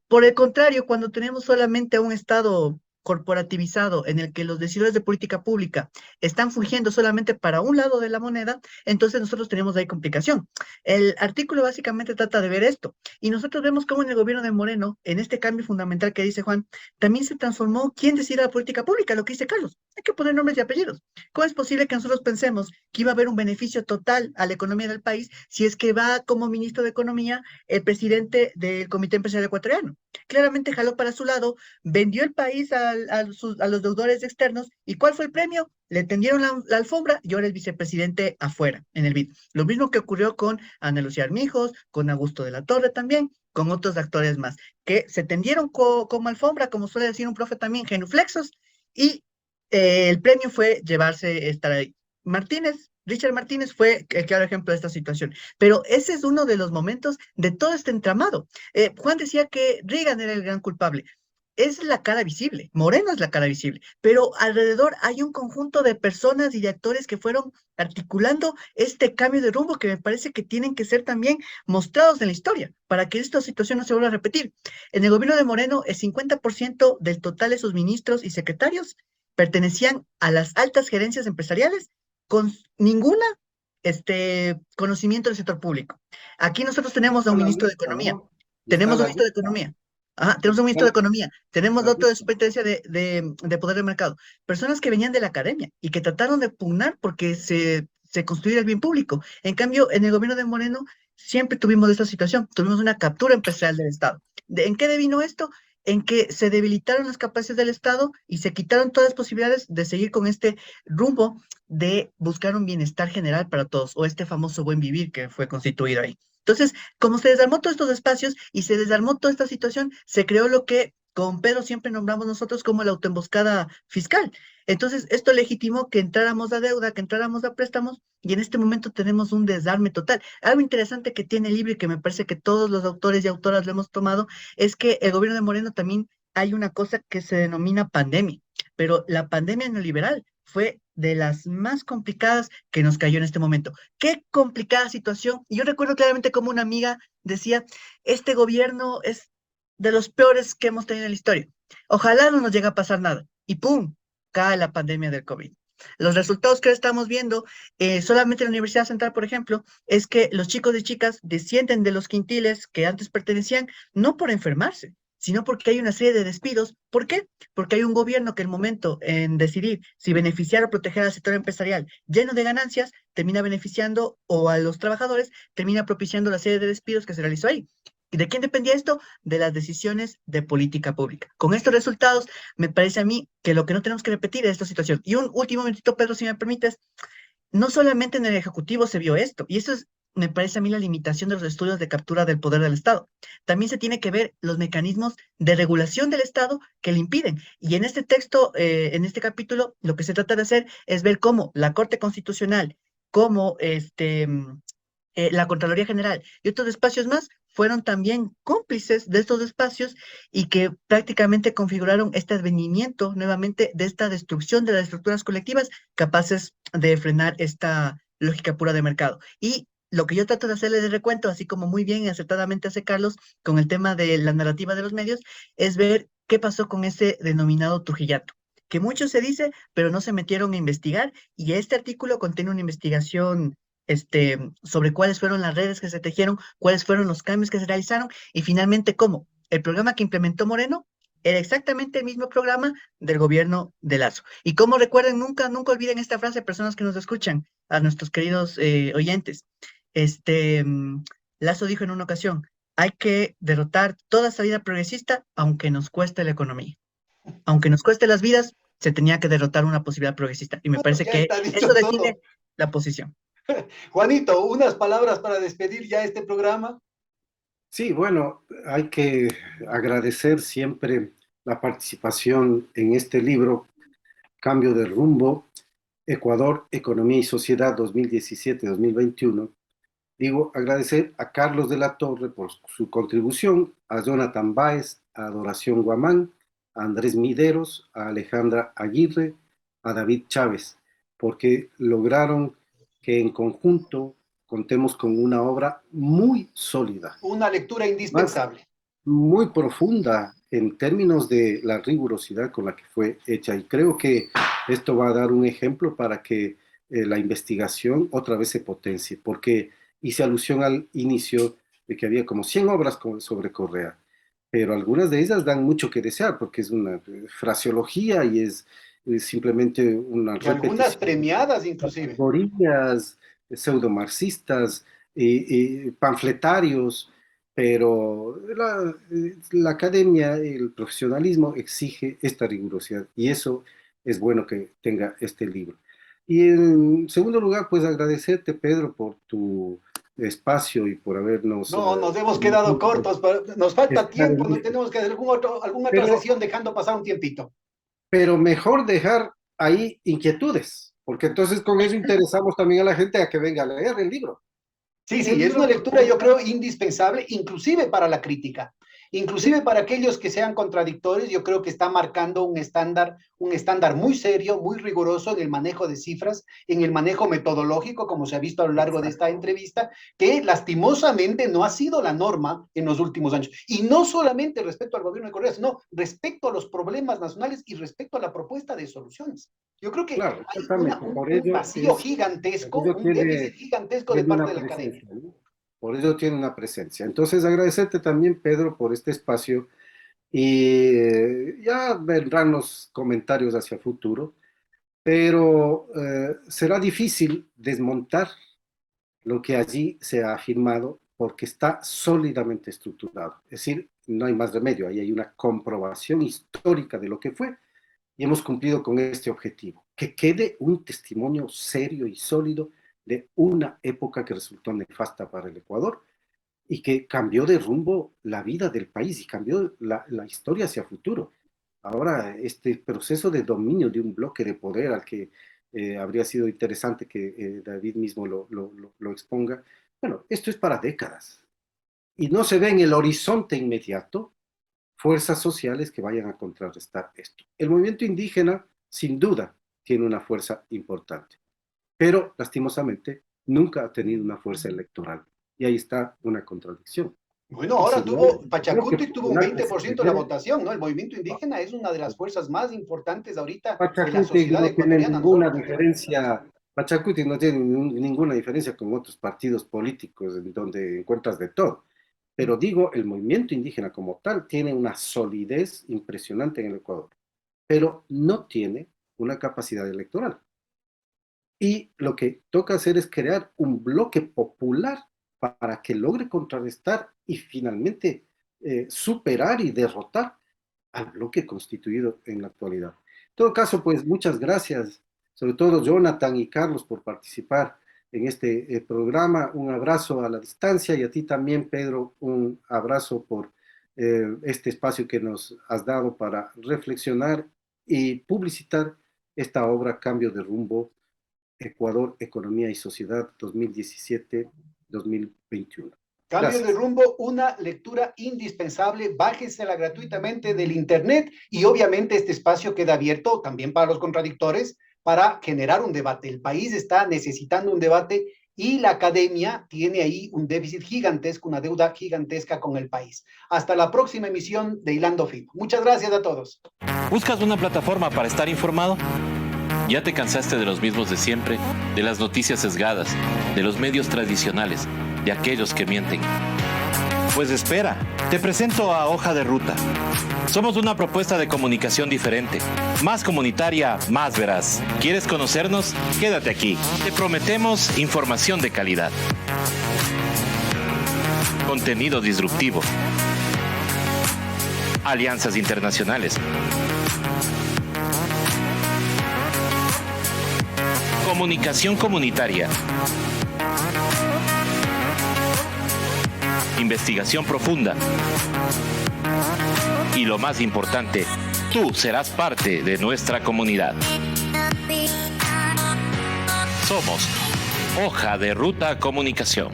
Por el contrario, cuando tenemos solamente un Estado corporativizado en el que los decidores de política pública están fungiendo solamente para un lado de la moneda, entonces nosotros tenemos ahí complicación. El artículo básicamente trata de ver esto y nosotros vemos cómo en el gobierno de Moreno, en este cambio fundamental que dice Juan, también se transformó quién decide la política pública, lo que dice Carlos. Hay que poner nombres y apellidos. ¿Cómo es posible que nosotros pensemos que iba a haber un beneficio total a la economía del país si es que va como ministro de Economía el presidente del Comité Empresarial Ecuatoriano? Claramente jaló para su lado, vendió el país a los deudores externos. ¿Y cuál fue el premio? Le tendieron la alfombra y ahora es vicepresidente afuera, en el BID. Lo mismo que ocurrió con Ana Lucía Armijos, con Augusto de la Torre también, con otros actores más, que se tendieron como alfombra, como suele decir un profe también, genuflexos, y el premio fue estar ahí. Richard Martínez fue el claro ejemplo de esta situación, pero ese es uno de los momentos de todo este entramado. Juan decía que Reagan era el gran culpable. es la cara visible, Moreno es la cara visible, pero alrededor hay un conjunto de personas y de actores que fueron articulando este cambio de rumbo que me parece que tienen que ser también mostrados en la historia para que esta situación no se vuelva a repetir. En el gobierno de Moreno, el 50% del total de sus ministros y secretarios pertenecían a las altas gerencias empresariales con ninguna conocimiento del sector público. Aquí nosotros tenemos a un A la ministro de vista, Economía, ¿no? Está a tenemos un la ministro de vista. Economía. Ajá, tenemos un ministro de Economía, tenemos La otro de vista. Superintendencia de Poder del Mercado. Personas que venían de la academia y que trataron de pugnar porque se construyera el bien público. En cambio, en el gobierno de Moreno siempre tuvimos esta situación, tuvimos una captura empresarial del Estado. ¿En qué devino esto? En que se debilitaron las capacidades del Estado y se quitaron todas las posibilidades de seguir con este rumbo de buscar un bienestar general para todos, o este famoso buen vivir que fue constituido ahí. Entonces, como se desarmó todos estos espacios y se desarmó toda esta situación, se creó lo que con Pedro siempre nombramos nosotros como la autoemboscada fiscal. Entonces, esto legitimó que entráramos a deuda, que entráramos a préstamos, y en este momento tenemos un desarme total. Algo interesante que tiene el libro y que me parece que todos los autores y autoras lo hemos tomado, es que el gobierno de Moreno también hay una cosa que se denomina pandemia, pero la pandemia neoliberal fue de las más complicadas que nos cayó en este momento. Qué complicada situación. Y yo recuerdo claramente como una amiga decía, este gobierno es de los peores que hemos tenido en la historia. Ojalá no nos llegue a pasar nada. Y ¡pum! Cae la pandemia del COVID. Los resultados que estamos viendo, solamente en la Universidad Central, por ejemplo, es que los chicos y chicas descienden de los quintiles que antes pertenecían, no por enfermarse, sino porque hay una serie de despidos. ¿Por qué? Porque hay un gobierno que el momento en decidir si beneficiar o proteger al sector empresarial lleno de ganancias, termina beneficiando o a los trabajadores, termina propiciando la serie de despidos que se realizó ahí. ¿Y de quién dependía esto? De las decisiones de política pública. Con estos resultados, me parece a mí que lo que no tenemos que repetir es esta situación. Y un último momentito, Pedro, si me permites, no solamente en el Ejecutivo se vio esto, y eso es, me parece a mí, la limitación de los estudios de captura del poder del Estado. También se tiene que ver los mecanismos de regulación del Estado que le impiden. Y en este texto, en este capítulo, lo que se trata de hacer es ver cómo la Corte Constitucional, cómo la Contraloría General y otros espacios más fueron también cómplices de estos espacios y que prácticamente configuraron este advenimiento nuevamente de esta destrucción de las estructuras colectivas capaces de frenar esta lógica pura de mercado. Y lo que yo trato de hacerle de recuento, así como muy bien y acertadamente hace Carlos con el tema de la narrativa de los medios, es ver qué pasó con ese denominado Trujillato, que mucho se dice, pero no se metieron a investigar, y este artículo contiene una investigación sobre cuáles fueron las redes que se tejieron, cuáles fueron los cambios que se realizaron y finalmente cómo el programa que implementó Moreno era exactamente el mismo programa del gobierno de Lazo. Y como recuerden, nunca, nunca olviden esta frase, personas que nos escuchan, a nuestros queridos oyentes. Este, mm, Lazo dijo en una ocasión, hay que derrotar toda salida progresista, aunque nos cueste la economía. Aunque nos cueste las vidas, se tenía que derrotar una posibilidad progresista. Y me Bueno, parece ya que está eso dicho define todo. la posición. Juanito, unas palabras para despedir ya este programa. Sí, bueno, hay que agradecer siempre la participación en este libro, Cambio de Rumbo, Ecuador, Economía y Sociedad 2017-2021. Digo, agradecer a Carlos de la Torre por su contribución, a Jonathan Báez, a Adoración Guamán, a Andrés Mideros, a Alejandra Aguirre, a David Chávez, porque lograron que en conjunto contemos con una obra muy sólida, Una lectura más indispensable. muy profunda en términos de la rigurosidad con la que fue hecha. Y creo que esto va a dar un ejemplo para que la investigación otra vez se potencie, porque hice alusión al inicio de que había como 100 obras sobre Correa, pero algunas de ellas dan mucho que desear, porque es una fraseología y es simplemente una Y algunas repetición premiadas de inclusive. alegorías pseudomarxistas, panfletarios, pero la academia, el profesionalismo exige esta rigurosidad y eso es bueno que tenga este libro. Y en segundo lugar, pues agradecerte, Pedro, por tu espacio y por habernos No, nos hemos quedado permitido cortos, nos falta estar tiempo, en no esto. tenemos que hacer alguna otra Pero, sesión dejando pasar un tiempito. pero mejor dejar ahí inquietudes, porque entonces con eso interesamos también a la gente a que venga a leer el libro. Sí, sí, es una lectura, yo creo, indispensable, inclusive para la crítica, inclusive para aquellos que sean contradictorios. Yo creo que está marcando un estándar muy serio, muy riguroso en el manejo de cifras, en el manejo metodológico, como se ha visto a lo largo de esta entrevista, que lastimosamente no ha sido la norma en los últimos años. Y no solamente respecto al gobierno de Correa, sino respecto a los problemas nacionales y respecto a la propuesta de soluciones. Yo creo que Claro, hay exactamente. Por ello vacío es, gigantesco, por ello un déficit gigantesco de tiene parte una de la academia. presencia, ¿no? Por ello tiene una presencia. Entonces, agradecerte también, Pedro, por este espacio y ya vendrán los comentarios hacia futuro, pero será difícil desmontar lo que allí se ha afirmado porque está sólidamente estructurado. Es decir, no hay más remedio, ahí hay una comprobación histórica de lo que fue y hemos cumplido con este objetivo, que quede un testimonio serio y sólido de una época que resultó nefasta para el Ecuador y que cambió de rumbo la vida del país y cambió la historia hacia futuro. Ahora, este proceso de dominio de un bloque de poder al que habría sido interesante que David mismo lo exponga, bueno, esto es para décadas y no se ve en el horizonte inmediato fuerzas sociales que vayan a contrarrestar esto. El movimiento indígena, sin duda, tiene una fuerza importante, pero lastimosamente nunca ha tenido una fuerza electoral. Y ahí está una contradicción. Bueno, Y ahora si no, Pachacuti tuvo un popular que se 20% de la refiere, votación, ¿no? El movimiento indígena es una de las fuerzas más importantes ahorita de la Pachacuti sociedad no tiene ecuatoriana, ¿no? ninguna diferencia, Pachacuti no tiene ninguna diferencia con otros partidos políticos en donde encuentras de todo. Pero digo, el movimiento indígena como tal tiene una solidez impresionante en el Ecuador, pero no tiene una capacidad electoral. Y lo que toca hacer es crear un bloque popular para que logre contrarrestar y finalmente superar y derrotar al bloque constituido en la actualidad. En todo caso, pues muchas gracias, sobre todo Jonathan y Carlos, por participar en este programa. Un abrazo a la distancia y a ti también, Pedro, un abrazo por este espacio que nos has dado para reflexionar y publicitar esta obra Cambio de Rumbo, Ecuador, Economía y Sociedad 2017-2021. Cambio de Gracias. rumbo, una lectura indispensable, bájesela gratuitamente del internet y obviamente este espacio queda abierto también para los contradictores para generar un debate. El país está necesitando un debate y la academia tiene ahí un déficit gigantesco, una deuda gigantesca con el país. Hasta la próxima emisión de Hilando Fino. Muchas gracias a todos. ¿Buscas una plataforma para estar informado? ¿Ya te cansaste de los mismos de siempre, de las noticias sesgadas, de los medios tradicionales, de aquellos que mienten? Pues espera, te presento a Hoja de Ruta. Somos una propuesta de comunicación diferente, más comunitaria, más veraz. ¿Quieres conocernos? Quédate aquí. Te prometemos información de calidad, contenido disruptivo, alianzas internacionales, comunicación comunitaria, investigación profunda y lo más importante, tú serás parte de nuestra comunidad. Somos Hoja de Ruta Comunicación.